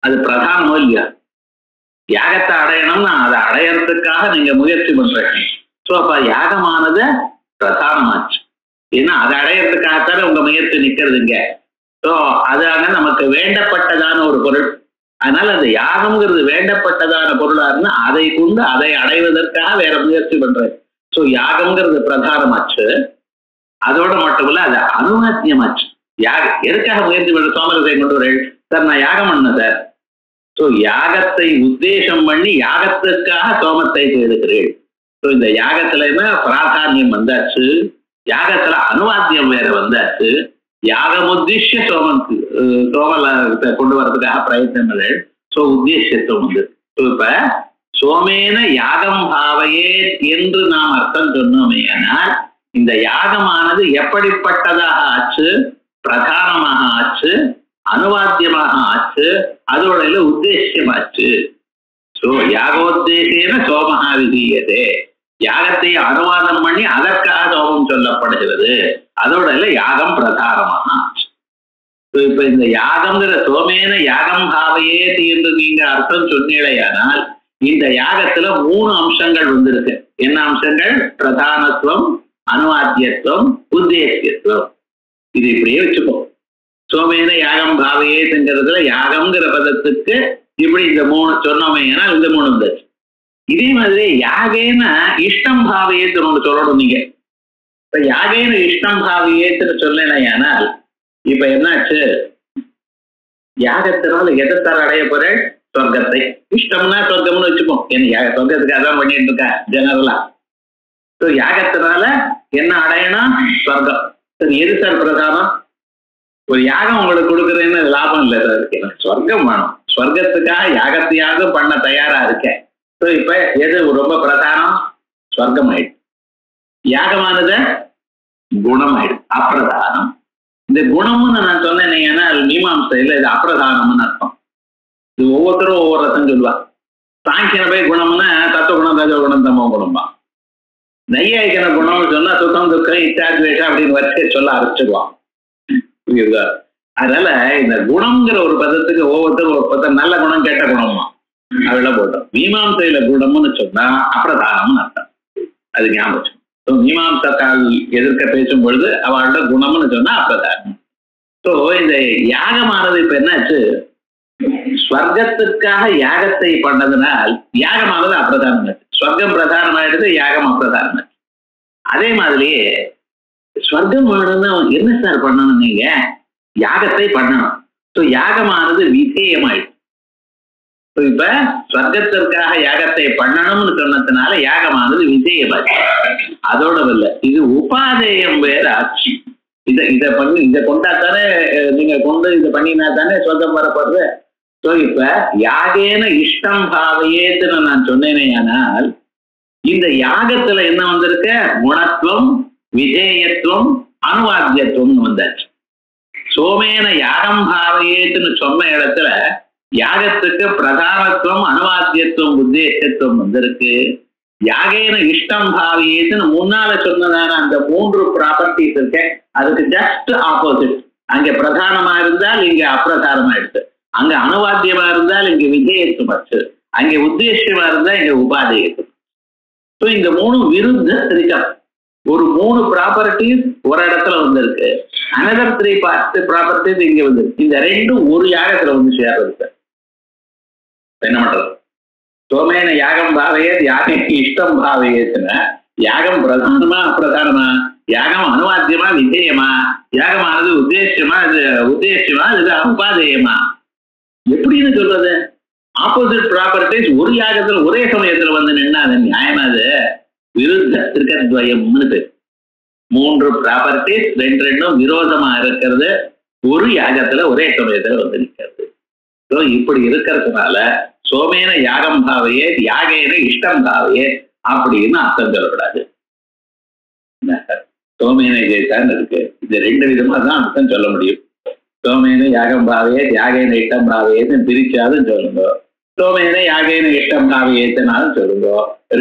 அது பிரதானமோ இல்லையா? யாகத்தை அடையணும்னா அதை அடையறதுக்காக நீங்க முயற்சி பண்றீங்க. ஸோ அப்ப யாகமானது பிரதானமாச்சு. ஏன்னா அதை அடையறதுக்காகத்தானே உங்க முயற்சி நிக்கிறதுங்க. ஸோ அதான நமக்கு வேண்டப்பட்டதான ஒரு பொருள். அதனால அந்த யாகம்ங்கிறது வேண்டப்பட்டதான பொருளா இருந்தா அதை கொண்டு அதை அடைவதற்காக வேற முயற்சி பண்றது. ஸோ யாகம்ங்கிறது பிரதானமாச்சு. அதோட மட்டும் இல்ல, அது அனுவாத்தியமாச்சு. எதுக்காக முயற்சி பண்ற? சோமரசை கொண்டு ஒரு சார் நான் யாகம் பண்ணேன் சார். ஸோ யாகத்தை உத்தேசம் பண்ணி யாகத்திற்காக சோமத்தை செய்திருக்கிறேன். ஸோ இந்த யாகத்துல பிராதானியம் வந்தாச்சு, யாகத்துல அனுவாத்தியம் வேற வந்தாச்சு. யாகம் உத்தேசிய சோமத்தை கொண்டு வரதுக்காக பிரயத்தனங்கள். ஸோ உத்தேசத்துவம் வந்து இப்ப சோமேன யாகம் பாவையே என்று நாம் அர்த்தம் சொன்னோமே. ஆனால் இந்த யாகமானது எப்படிப்பட்டதாக ஆச்சு? பிரதானமாக ஆச்சு, அனுவாத்தியமாக ஆச்சு, அதோட உத்தேசியமாச்சு. சோ யாகோத்தேசேன சோமஹா விதீயதே. யாகத்தை அனுவாதம் பண்ணி அதற்காக சோமம் சொல்லப்படுகிறது. அதோட யாகம் பிரதானமாக ஆச்சு. இப்ப இந்த யாகம்ங்கிற சோமேன யாகம் பாவையே என்று நீங்க அர்த்தம் சொன்னீடையானால் இந்த யாகத்துல 3 அம்சங்கள் வந்திருக்கு. என்ன அம்சங்கள்? பிரதானத்துவம், அனுவாத்தியத்துவம், உத்தேசியத்துவம். இது இப்படியே வச்சுப்போம். சோமேன யாகம் பாவையேங்கிறதுல யாகம்ங்கிற பதத்துக்கு இப்படி இந்த 3 சொன்னோமே. ஏன்னா இந்த 3 வந்துச்சு. இதே மாதிரி யாகேன இஷ்டம் பாவையேன்னு ஒன்று சொல்லணும் நீங்க. இப்ப யாகேன இஷ்டம் பாவையேன்னு சொல்லலையானால் இப்ப என்னாச்சு? யாகத்தினால எதைத்தால் அடைய போறேன்? சொர்க்கத்தை. இஷ்டம்னா சொர்க்கம்னு வச்சுப்போம். ஏன்னா சொர்க்கத்துக்கு அதான் பண்ணிட்டு இருக்கா ஜெனரலா. ஸோ யாகத்தினால என்ன அடையணும்? சொர்க்கம். சரி, எது சார் பிரதானம்? ஒரு யாகம் உங்களுக்கு கொடுக்குறேன்னு லாபம் இல்லை சார். எனக்கு சொர்க்கம் வேணும். சொர்க்கத்துக்காக யாகத்தையாக பண்ண தயாரா இருக்கேன். ஸோ இப்ப எது ரொம்ப பிரதானம்? சொர்க்கம் ஆயிடுச்சு. யாகமானது குணம் ஆயிடுச்சு, அப்பிரதானம். இந்த குணம்னு நான் சொன்னேன். ஏன்னா மீமாம்சையில இது அப்பிரதானம்னு அர்த்தம். இது ஒவ்வொருத்தரும் ஒவ்வொரு ரத்தம் சொல்லுவாங்க. சாங்கியன போய் குணம்னா தத்துவ குணம், ரஜோ குணம், தமோ குணம்பா. நையாயிக்கன குணம்னு சொன்னா சுத்தம், துக்கம், இச்சாத்வேஷம் அப்படின்னு வச்சு சொல்ல ஆரம்பிச்சிடுவான். அதனால இந்த குணம்ங்கிற ஒரு பதத்துக்கு ஒவ்வொருத்தரும் ஒரு பதம் நல்ல குணம், கெட்ட குணமா அதெல்லாம் போட்டோம். மீமாம்சையில குணம்னு சொன்னா அப்பிரதானம்னு அர்த்தம். அது ஞாபகம். மீமாம்சக்கால் எதிர்க்க பேசும் பொழுது அவளோட குணம்னு சொன்னா அப்பிரதானம். ஸோ இந்த யாகமானது இப்ப என்னாச்சு? ஸ்வர்க்கத்துக்காக யாகத்தை பண்ணதுனால் யாகமானது அப்பிரதானம். ஸ்வர்க்கம் பிரதானமாயிடுது, யாகம் அப்பிரதானம். அதே மாதிரியே ஸ்வர்க்கம் பண்ணணும். என்ன சார் பண்ணணும்? நீங்க யாகத்தை பண்ணணும். ஸோ யாகமானது விதேயமாயிடுது. இப்ப ஸ்வர்க்கத்திற்காக யாகத்தை பண்ணணும்னு சொன்னதுனால யாகமானது விதேயமாச்சு. அதோட இல்ல, இது உபாதேயம் வேற ஆச்சு. இதை பண்ணி இதை கொண்டாத்தானே நீங்க கொண்டு இதை பண்ணினா தானே சொர்க்கம் வரப்படுது. ஸோ இப்ப யாகேன இஷ்டம் பாவையேன்னு நான் சொன்னேனே. ஆனால் இந்த யாகத்துல என்ன வந்திருக்க? குணத்துவம், விதேயத்துவம், அனுவாத்தியத்துவம் வந்தாச்சு. சோமேன யாகம் பாவையேன்னு சொன்ன இடத்துல யாகத்துக்கு பிரதானத்துவம், அனுவாத்தியத்துவம், உத்தேசத்துவம் வந்திருக்கு. யாகேன இஷ்டம் பாவையேன்னு முன்னால சொன்னதான அந்த 3 ப்ராப்பர்ட்டிஸ் இருக்க, அதுக்கு ஜஸ்ட் ஆப்போசிட். அங்க பிரதானமா இருந்தால் இங்க அப்பிரதானமா எடுத்து, அங்க அனுவாத்தியமா இருந்தால் இங்க விதேயத்துவமாச்சு, அங்க உத்தேசமா இருந்தா இங்க உபாதேயத்துவம். ஸோ இந்த 3 விருத்த திரிகம். ஒரு 3 ப்ராப்பர்ட்டிஸ் ஒரு இடத்துல வந்திருக்கு. அனதர் 3 ப்ராப்பர்ட்டிஸ் இங்க வந்து இந்த 2 ஒரு யாகத்துல வந்து சேர்றது. என்ன பண்றது? சோமேன யாகம் பாவையே, யாகம் இஷ்டம் பாவையேன்னா யாகம் பிரதானமா அப்பிரதானமா? யாகம் அனுவாத்தியமா விதேயமா? யாகமானது உத்தேசியமா? இது உத்தேசியமா? இது உபாதேயமா? எப்படின்னு சொல்றது? ஆப்போசிட் ப்ராப்பர்ட்டிஸ் ஒரு யாகத்துல ஒரே சமயத்துல வந்து நின்னா அது நியாயமா? அது விருத்த திருக்கத்வயம்னு பேர். 3 ப்ராப்பர்ட்டிஸ் 2 விரோதமா இருக்கிறது ஒரு யாகத்துல ஒரே சமயத்துல வந்து நிற்கிறது. ஸோ இப்படி இருக்கிறதுனால சோமேன யாகம் பாவையே, யாகேன இஷ்டம் பாவையே அப்படின்னு அர்த்தம் சொல்லப்படாது. சோமேன ஜெயித்தான் இருக்கு. இந்த ரெண்டு விதமா தான் அர்த்தம் சொல்ல முடியும். சோமேன யாகம் பாவையே யாகேன இஷ்டம் பாவையேன்னு பிரிச்சாலும் சொல்லுங்க, சோமேன யாகேன இஷ்டம் பாவையேத்தனாலும் சொல்லுங்க.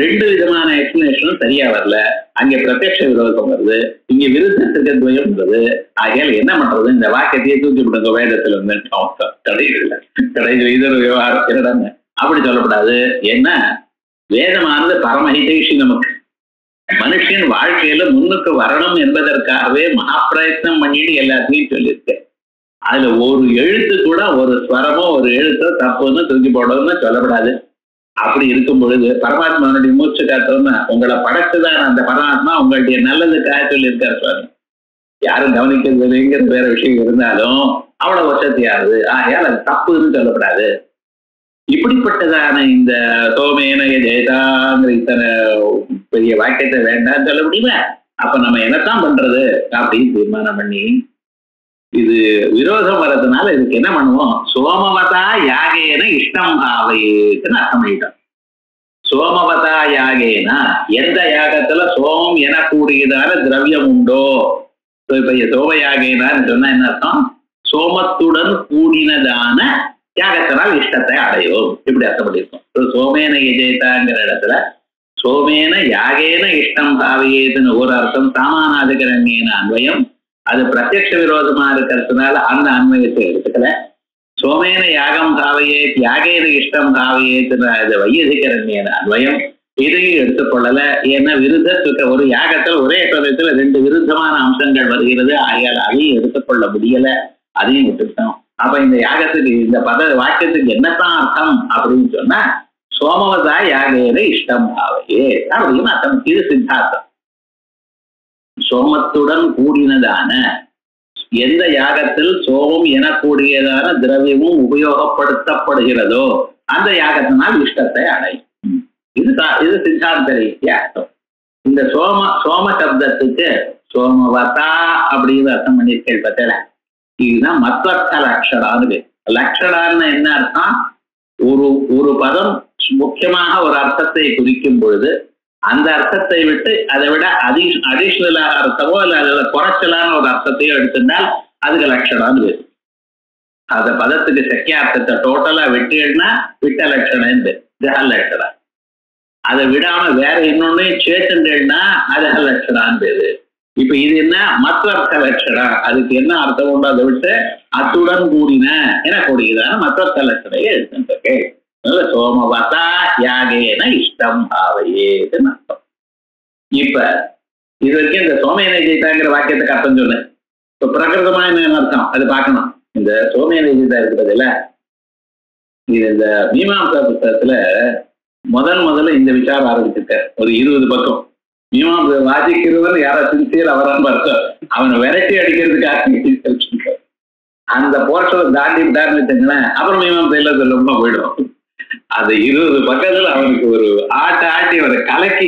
ரெண்டு விதமான எக்ஸ்பிளனேஷனும் சரியா வரல. அங்க பிரத்யட்ச விரோதம் வருது, இங்க விருத்தத்துக்கு துவயம் வருது. ஆகையால் என்ன பண்றது? இந்த வாக்கியத்தையே தூக்கி விடுங்க வேதத்துல வந்து கடைசி இதர் விவகாரம் என்னடாங்க அப்படி சொல்லக்கூடாது. ஏன்னா வேதமானது பரமஹிதேஷி, நமக்கு மனுஷன் வாழ்க்கையில முன்னுக்கு வரணும் என்பதற்காகவே மகாபிரயத்னம் பண்ணிட்டு எல்லாத்தையும் சொல்லியிருக்கேன். அதுல ஒரு எழுத்து கூட, ஒரு ஸ்வரமோ ஒரு எழுத்தோ தப்புன்னு தூக்கி போடணும்னு சொல்லப்படாது. அப்படி இருக்கும் பொழுது பரமாத்மாவுடைய மூச்சு காத்தோம்னா உங்களை படைச்சுதான் அந்த பரமாத்மா உங்களுடைய நல்லதுக்காக சொல்லியிருக்காரு சுவாமி. யாரும் கவனிக்கிறதுங்கிற வேற விஷயம் இருந்தாலும் அவ்வளவு வசதியாகுது. ஆகையால் அது தப்புன்னு சொல்லப்படாது. இப்படிப்பட்டதான இந்த சோமேன ஜெயதாங்கிற இத்தனை பெரிய வாக்கியத்தை வேண்டாம்னு சொல்ல முடியுமா? அப்ப நம்ம என்னத்தான் பண்றது அப்படின்னு தீர்மானம் பண்ணி, இது விரோதம் வர்றதுனால இதுக்கு என்ன பண்ணுவோம்? சோமவதா யாகேன இஷ்டம் பாவையேன்னு அர்த்தம் பண்ணிட்டோம். சோமவதா யாகேனா எந்த யாகத்துல சோமம் எனக்கூடியதான திரவியம் உண்டோ, இப்ப சோம யாகேனான்னு சொன்னா என்ன அர்த்தம்? சோமத்துடன் கூடினதான யாகத்தினால் இஷ்டத்தை அடையும், இப்படி அர்த்தம் பண்ணியிருக்கோம். சோமேன எஜேதாங்கிற இடத்துல சோமேன யாகேன இஷ்டம் பாவையேதுன்னு ஒரு அர்த்தம், சாமானாதிகரண்யேன அன்வயம். அது பிரத்யட்ச விரோதமா இருக்கிறதுனால அந்த அன்வயத்தை எடுத்துக்கல. சோமேன யாகம் காவையே யாகேன இஷ்டம் காவையேதுன்னு அது வையதிகரண்யேன அன்வயம், இதையும் எடுத்துக்கொள்ளல. ஏன்னா விருத்தத்துக்கு ஒரு யாகத்தில் ஒரே பதத்துல ரெண்டு விருத்தமான அம்சங்கள் வருகிறது. ஆகையால் அதையும் எடுத்துக்கொள்ள முடியல, அதையும் விட்டுட்டோம். அப்ப இந்த யாகத்துக்கு இந்த வாக்கியத்துக்கு என்னத்தான் அர்த்தம் அப்படின்னு சொன்னா சோமவதா யாகேன இஷ்டம் பாவையே அப்படின்னு அர்த்தம். இது சித்தாந்தம். சோமத்துடன் கூடினதான எந்த யாகத்தில் சோமம் எனக்கூடியதான திரவியமும் உபயோகப்படுத்தப்படுகிறதோ அந்த யாகத்தினால் இஷ்டத்தை அடையும். இது சித்தாந்த ரீதியா அர்த்தம். இந்த சோம சப்தத்துக்கு சோமவதா அப்படின்னு அர்த்தம் பண்ணியிருக்கேன் பத்தல. இதுதான் மத்வர்த்த லட்சணான்னு. லட்சணான்னு என்ன அர்த்தம்? ஒரு பதம் முக்கியமாக ஒரு அர்த்தத்தை குறிக்கும் பொழுது அந்த அர்த்தத்தை விட்டு அதை விட அடிஷனலாக அர்த்தமோ இல்ல அதுல குறைச்சலான ஒரு அர்த்தத்தையோ எடுத்திருந்தால் அதுக்கு லட்சணான்னு பேரு. அந்த பதத்துக்கு சக்கியார்த்தத்தை டோட்டலா விட்டுனா விட்ட லட்சணம் ஜஹல் லட்சணா. அதை விடாம வேற இன்னொன்னு சேர்த்துட்டேன்னா அது லட்சணான்னு பேரு. இப்ப இது என்ன? மத்வர்த்த லட்சணம். அதுக்கு என்ன அர்த்தம் உண்டோ அதை விட்டு அத்துடன் கூடின என கூடியதான மத்வர்த்த லட்சணையை எடுத்துட்டு சோமவதா யாகேன இஷ்டம் பாவையேன்னு அர்த்தம். இப்ப இது வரைக்கும் இந்த சோமேன ஜெயிதாங்கிற வாக்கியத்துக்கு அர்த்தம் சொன்னேன். இப்ப பிரகிருதமா என்ன அர்த்தம் அது பார்க்கணும். இந்த சோமேன ஜெயிதா இருக்கிறதுல இது இந்த மீமாம்சா புத்தகத்துல முதல்ல இந்த விசாரம் ஆரம்பிச்சிருக்க ஒரு 20 பக்கம். மீமாம்சை வாசிக்கிறவன் யாரா சின்சியர் அவரான்னு பார்த்தோம். அவனை விரட்டி அடிக்கிறதுக்காக அந்த போர்ஷனை தாண்டி விட்டாருன்னு வச்சுங்களேன், அப்புறம் மீமாம்சையில ரொம்ப போயிடும். அந்த 20 பக்கத்துல அவனுக்கு ஒரு ஆட்டி அவரை கலக்கி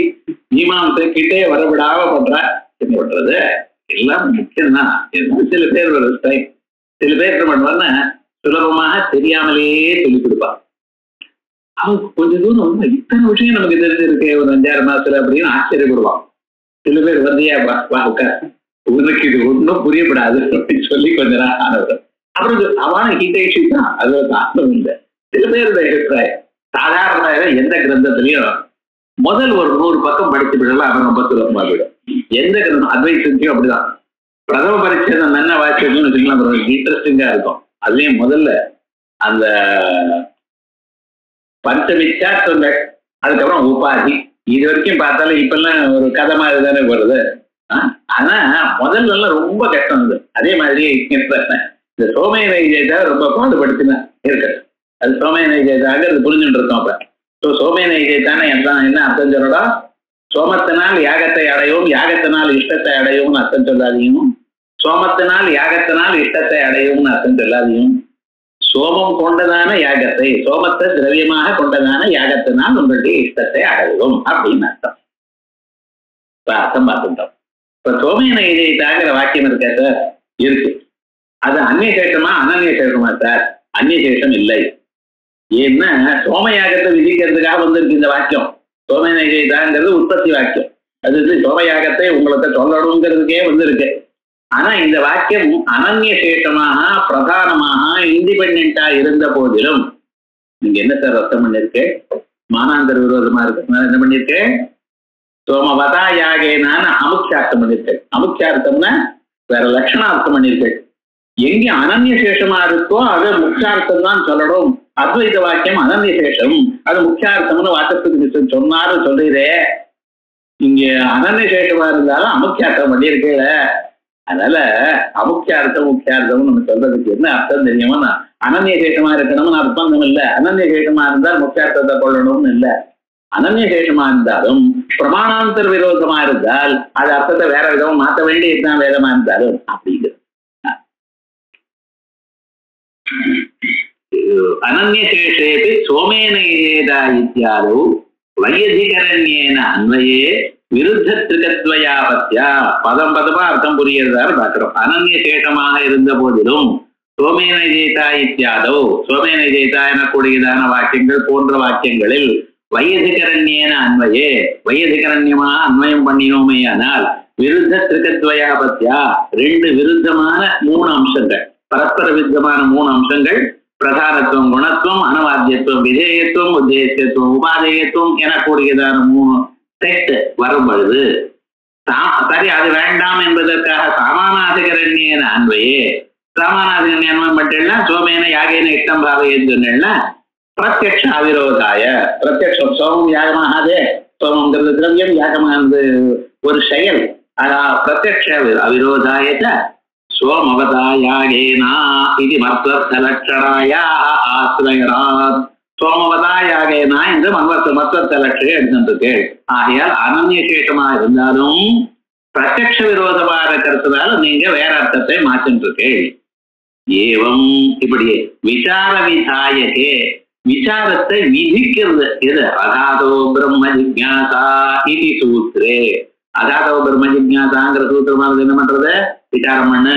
மீமாம்சை கிட்டே வரவிடாம என்ன பண்றது? எல்லாம் முக்கியம்தான். சில பேர் ஒரு ஸ்டைல், சில பேர் என்ன பண்ணுவான்னா சுலபமாக தெரியாமலேயே சொல்லிக் கொடுப்பான். அவனுக்கு கொஞ்சம் தூரம் இத்தனை விஷயம் நமக்கு தெரிஞ்சிருக்கு ஒரு 5-6 மாசத்துல அப்படின்னு ஆச்சரியப்படுவான். சில பேர் வந்தியா உனக்கு இது ஒன்றும் புரியப்படாது அப்படின்னு சொல்லி கொஞ்ச நாள் ஆனவர் அப்புறம் அவன ஹிதேஷி தான், அது ஒரு அர்த்தம் இல்லை. சில பேருடைய அபிப்பிராயம் சாதாரண எந்த கிரந்தத்திலையும் முதல் ஒரு 100 பக்கம் படித்து விடலாம், அவன் ரொம்ப சுலபமா விடும். எந்த கிரந்தம் அத்வைத்தியும் அப்படிதான். பிரதம பரீட்சை நல்ல வாய்ப்புன்னு வச்சுக்கலாம், அப்புறம் இன்ட்ரெஸ்டிங்கா இருக்கும். அதுலயும் முதல்ல அந்த பஞ்சமிச்சா சொன்ன, அதுக்கப்புறம் உபாதி, இது வரைக்கும் பார்த்தாலும் இப்பெல்லாம் ஒரு கதை மாதிரி தானே வருது. ஆனா முதல்ல எல்லாம் ரொம்ப கஷ்டம் இருந்தது. அதே மாதிரியே இந்த சோமய நைஜேதா ரொம்ப பாடுபடுத்தினா இருக்கு. அது சோமய நைஜேதாக அது புரிஞ்சுட்டு இருக்கோம். அப்ப சோமய நைஜேதானே என்ன அர்த்தம் சொல்லடா? சோமத்தினால் யாகத்தை அடையும், யாகத்தினால் இஷ்டத்தை அடையும்னு அர்த்தம் சொல்லாதையும், சோமத்தினால் யாகத்தினால் இஷ்டத்தை அடையும்னு அர்த்தம் சொல்லாதையும், சோமம் கொண்டதான யாகத்தை, சோமத்தை திரவியமாக கொண்டதான யாகத்தினால் உங்களுடைய இஷ்டத்தை அடையும் அப்படின்னு அர்த்தம். இப்ப அர்த்தம் பார்த்துட்டோம். இப்ப சோமய நைஜேதாங்கிற வாக்கியம் இருக்க சார் இருக்கு. அது அந்நியசேஷமா அனன்யசேஷமா சார்? அந்நியசேஷம் இல்லை. ஏன்னா சோமயாகத்தை விதிக்கிறதுக்காக வந்திருக்கு இந்த வாக்கியம். சோமய நைஜேதாங்கிறது உற்பத்தி வாக்கியம். அது சோமயாகத்தை உங்களுக்கு சொல்லணுங்கிறதுக்கே இருக்கு. ஆனா இந்த வாக்கியம் அனன்ய சேஷமாக பிரதானமாக இண்டிபெண்டா இருந்த போதிலும் நீங்க என்ன சார் அர்த்தம் பண்ணிருக்கு? மானாந்தர விரோதமா இருக்கிறதுனால என்ன பண்ணிருக்கு? சோமவதா யாகேனான அமுக்ஷார்த்தம் பண்ணிருக்கு. அமுக்ஷார்த்தம்னா வேற லட்சணார்த்தம் பண்ணிருக்கு. எங்க அனன்ய சேஷமா இருக்கோ அது முக்கியார்த்தம் தான் சொல்லணும். அத்வைத வாக்கியம் அனன்ய சேஷம், அது முக்கியார்த்தம்னு வாக்கத்துக்கு சொன்னாரு சொல்றீரே, இங்க அனன்ய சேஷமா இருந்தாலும் அமுக்கியார்த்தம் பண்ணியிருக்கேல. அதனால அமுக்கியார்த்தம் முக்கியார்த்தம் நம்ம சொல்றதுக்கு என்ன அர்த்தம் தெரியுமா? அனன்ய சேஷமா இருக்கணும்னு அர்த்தம் இல்லை. அனன்ய சேஷமா இருந்தால் முக்கியார்த்தத்தை கொள்ளணும்னு இல்லை. அனன்ய சேஷமா இருந்தாலும் பிரமாணாந்தர விரோதமா இருந்தால் அது அர்த்தத்தை வேற விதமா மாற்ற வேண்டியதுதான் வேதமா இருந்தாலும் அப்படிங்கிறது. அனன்ய சேஷேபி சோமேன ஏதா இத்தியாதோ வையதிகரண்யேன அன்வயே விருத்த திருகத்வயாபத்யா. பதம் பதமா அர்த்தம் புரியறதாரு பார்க்கிறோம். அனன்ய சேஷமாக இருந்த போதிலும் சோமேன ஜெயிதா இத்தியாதோ, சோமேன ஜெயிதா எனக்கூடியதான வாக்கியங்கள் போன்ற வாக்கியங்களில் வையதிகரண்யேன அன்வயே, வையதிகரண்யமா அன்வயம் பண்ணினோமே ஆனால் விருத்த திருகத்வயாபத்யா, ரெண்டு விருத்தமான மூணு அம்சங்கள், பரஸ்பர விருத்தமான மூணு அம்சங்கள், பிரதானத்துவம் குணத்துவம் அனவாத்தியத்துவம் விதேயத்துவம் உத்தேசியத்துவம் உபாதேயத்துவம் எனக்கூடியதான மூணு செட் வரும் பொழுது சரி அது வேண்டாம் என்பதற்காக சாமானாதிகரண்யேன அன்வையே, சாமானாதிகரண்யம் மட்டும்னா சோமேன யாகேன இஷ்டம் பாவையன்னு சொன்னா பிரத்யக்ஷ அவிரோதாய, பிரத்யக்ஷம் சோமம் யாகமாகாதே, சோமங்கிறது திரவியம், யாகமானது ஒரு செயல், பிரத்யக்ஷ அவிரோதாய சோமவதாயாகேனா இது மத்வர்த்தலட்சணாயா ஆசிரயராத். சோமவதாயாகேனா என்று மத்வர்த்த லட்சணம் எடுத்துருக்கு. ஆகையால் அனன்ய சேஷமா இருந்தாலும் பிரத்யக்ஷ விரோதமா இருக்கிறதுனால நீங்க வேற அர்த்தத்தை மாற்றிட்டு இருக்கு. ஏவம் இப்படி விசார விதாயகே, விசாரத்தை விதிக்கிறது எது? அகாதோ பிரம்ம ஜிக்ஞாசா இது சூத்ரே. அகாதோ பிரம்ம ஜிக்ஞாசாங்கிற சூத்திரமானது என்ன பண்றது? விசாரம் பண்ணு.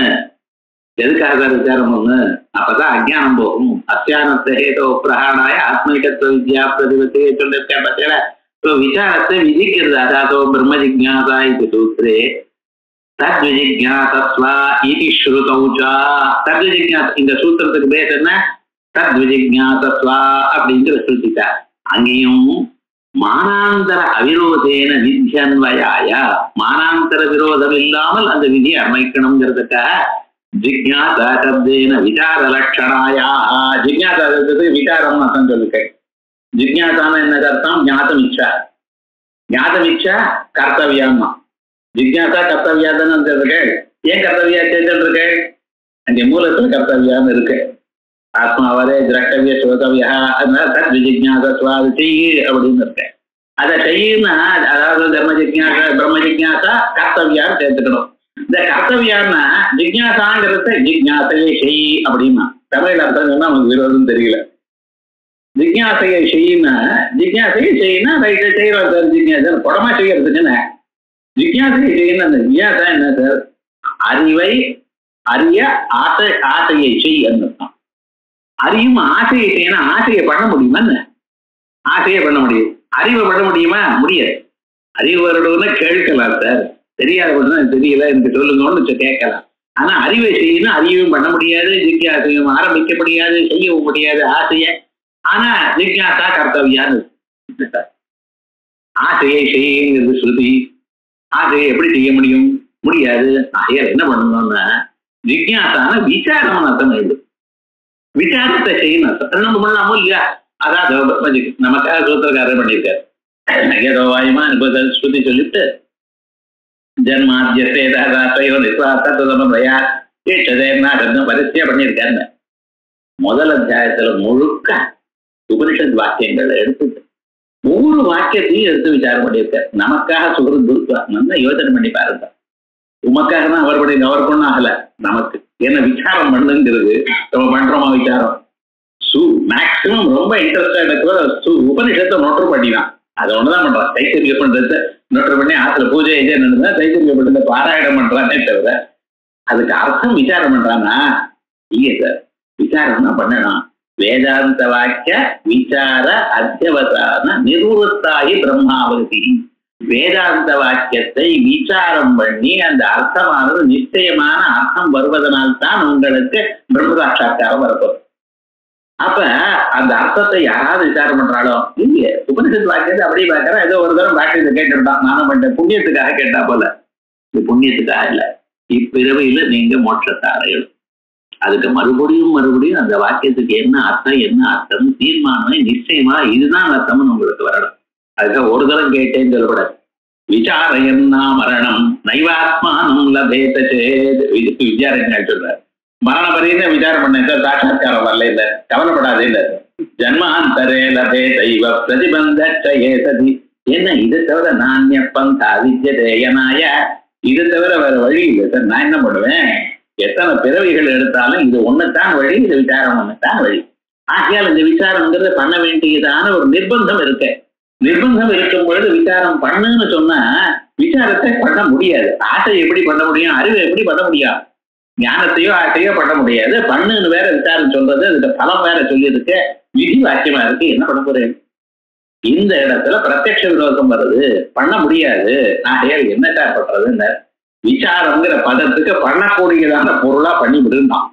எதுக்காக விசாரம் பண்ணு? அப்பதான் அஜ்ஞானம் போகும். அத்தியானத்தை ஹேதோ பிரகாணாய ஆத்மீகத்துவ வித்யா பிரதிபத்தை சொல்லிருக்கேன் பார்த்தீங்களா? விசாரத்தை விதிக்கிறது. அகாதோ பிரம்ம ஜிக்ஞாசா இது சூத்ரே தத் விஜிக்ஞாசஸ்வா இது ஸ்ருதௌச்சா. தத் விஜிக்ஞாஸ் இந்த சூத்திரத்துக்கு பேர் என்ன? தத் விஜிக்ஞாசஸ்வா அப்படிங்கிற சொல்லிட்டா. அங்கேயும் மானாந்தர அவிரோதேன வித்யன்வயாய, மானாந்தர விரோதம் இல்லாமல் அந்த விதியை அமைக்கணுங்கிறதுக்காக ஜிக்ஞாசா சப்தேன விசார லட்சணாயா. ஜிக்ஞாசா சப்தத்துக்கு விசாரம் அர்த்தம் சொல்லிருக்கேன். ஜிக்ஞாசான என்ன அர்த்தம்? ஞாதம் இச்சா. ஞாதம் இச்சா கர்த்தவியாமா. ஜிக்ஞாசா கர்த்தவியா தானே இருக்கேன். ஏன் கர்த்தவியா சேர்ந்துருக்கேன்? அங்கே மூலத்துல கர்த்தவியான்னு இருக்கு. ஆத்மாவரே திரஷ்டவிய ஸ்ரோதவியா, அதனால தத் விஜிக்ஞாசா அது செய்யு அப்படின்னு இருக்கேன். அதை செய்யுன்னா அதாவது தர்ம ஜிக்ஞாசா பிரம்ம ஜிக்ஞாசா கர்த்தவியான்னு சேர்த்துக்கணும். இந்த கர்த்தவியான்னா ஜிக்ஞாசாங்கிறத ஜிக்ஞாசையை செய் அப்படின்னா தமிழ் அர்த்தம் சொன்னா நமக்கு விரோதம் தெரியல. ஜிக்ஞாசையை செய்யுன்னா ஜிக்ஞாசையை செய்யுன்னா ரைட்டு செய்யறோம் சார். ஜிக்ஞாசா குடமா செய்யறதுக்குன்னு ஜிக்ஞாசையை செய்யணும். அந்த ஜிக்ஞாசா என்ன சார்? அறிவை அறிய ஆசையை செய் அர்த்தம். அறியும் ஆசையை செய்யணும். ஆசையை பண்ண முடியுமா? ஆசையை பண்ண முடியும். அறிவை பண்ண முடியுமா? முடியாது. அறிவு வரணும்னு கேட்கலாம் சார். தெரியாத பண்ண தெரியல எனக்கு சொல்லுங்கன்னு கேட்கலாம். ஆனா அறிவை செய்யணும். அறிவும் பண்ண முடியாது, ஜிக்ஞாசையும் ஆரம்பிக்க முடியாது, செய்யவும் முடியாது ஆசைய. ஆனா ஜிக்ஞாசா கர்த்தவியான்னு ஆசையை செய்யுங்கிறது ஸ்ருதி. ஆசையை எப்படி செய்ய முடியும்? முடியாது. ஆகையால் என்ன பண்ணணும்னா ஜிக்ஞாசான விசாரம் அர்த்தம் ஆயிடுது. விசாரத்தை செய்யணும். நம்ம பண்ணலாமோ இல்லையா? அதாவது நமக்காக சூத்திரக்காரர் பண்ணியிருக்காரு. ஏதோ வாயுமா ஸ்ருதி சொல்லிட்டு பரிசையா பண்ணியிருக்காருங்க. முதல் அத்தியாயத்துல முழுக்க உபனிஷத் வாக்கியங்களை எடுத்துட்டு ஒவ்வொரு வாக்கியத்தையும் எடுத்து விசாரம் பண்ணியிருக்காரு. நமக்காக சுகருத்வா யோசனை பண்ணி பாருங்க. உமக்காக தான் அவருக்கு ஒன்றும் ஆகல, நமக்கு என்ன விசாரம் பண்ணுங்கிறது நம்ம பண்றோமா? விசாரம் மேக்சிமம் ரொம்ப இன்ட்ரெஸ்டா இருக்கிற உபனிஷத்தை நோட்டு பண்ணிதான். அதை ஒண்ணுதான் பண்றான். தைத்தறிய பண்றத நோட்டு பண்ணி ஆத்துல பூஜை என்னன்னா தைத்தறிய பண்றத பாராயணம் பண்றானே தவிர அதுக்கு அர்த்தம் விசாரம் பண்றான்னா இல்லையே சார். விசாரம் தான் பண்ணணும். வேதாந்த வாக்கிய விசார அத்தியவசான நிர்வத்தாயி பிரம்மாவதி. வேதாந்த வாக்கியத்தை விசாரம் பண்ணி அந்த அர்த்தமானது நிச்சயமான அர்த்தம் வருவதனால்தான் உங்களுக்கு பிரம்ம சாட்சா்காரம் வரப்போம். அப்ப அந்த அர்த்தத்தை யாராவது விசாரம் பண்றாளோ இல்லையே, உபனிஷத்து வாக்கியத்தை அப்படியே பார்க்கறேன், ஏதோ ஒரு தரம் பாட்டி இதை கேட்டுட்டான், நானும் பண்ணிட்டேன், புண்ணியத்துக்காக கேட்டா போல. இது புண்ணியத்துக்காக இல்ல, இப்பிறவையில நீங்க மோட்சத்தை அடையணும். அதுக்கு மறுபடியும் அந்த வாக்கியத்துக்கு என்ன அர்த்தம் தீர்மானம் நிச்சயமா இதுதான் அர்த்தம்னு உங்களுக்கு வரணும். அதுக்காக ஒரு தரம் கேட்டேன்னு சொல்லக்கூடாது. விசாரயன்னா மரணம் நைவாத்மானம் லபேத சேத். இதுக்கு விசாரங்கள் சொல்றாரு. மரண பரியந்த விசாரம் பண்ண சாட்சா்காரம் வரல, இல்ல கவலைப்படாதே, இல்ல ஜன்மாந்தரே லபே தெய்வ பிரதிபந்தி. என்ன இதை தவிர நானிய பந்தா வித்யதேயனாய, இதை தவிர வேற வழி இல்லை சார். நான் என்ன பண்ணுவேன், எத்தனை பிறவிகள் எடுத்தாலும் இது ஒண்ணுத்தான் வழி, இது விசாரம் ஒண்ணுத்தான் வழி. ஆகையால் இந்த விசாரம்ங்கிறது பண்ண வேண்டியதான ஒரு நிர்பந்தம் இருக்கு. நிர்பந்தம் இருக்கும் பொழுது விசாரம் பண்ணுன்னு சொன்னா விசாரத்தை பண்ண முடியாது. ஆசை எப்படி பண்ண முடியும், அறிவை எப்படி பண்ண முடியும், ஞானத்தையோ ஆசையோ பண்ண முடியாது. பண்ணுன்னு வேற விசாரம் சொல்றது, அதுக்கு பலம் வேற சொல்லியிருக்கு, விதி வாக்கியமா இருக்கு, என்ன பண்ண போறேன். இந்த இடத்துல பிரத்யக்ஷ விரோதம் வருது, பண்ண முடியாது. ஆகையால் என்ன பண்றதுன்னு விசாரம்ங்கிற பதத்துக்கு பண்ணக்கூடியதான பொருளா பண்ணி விடுந்தான்.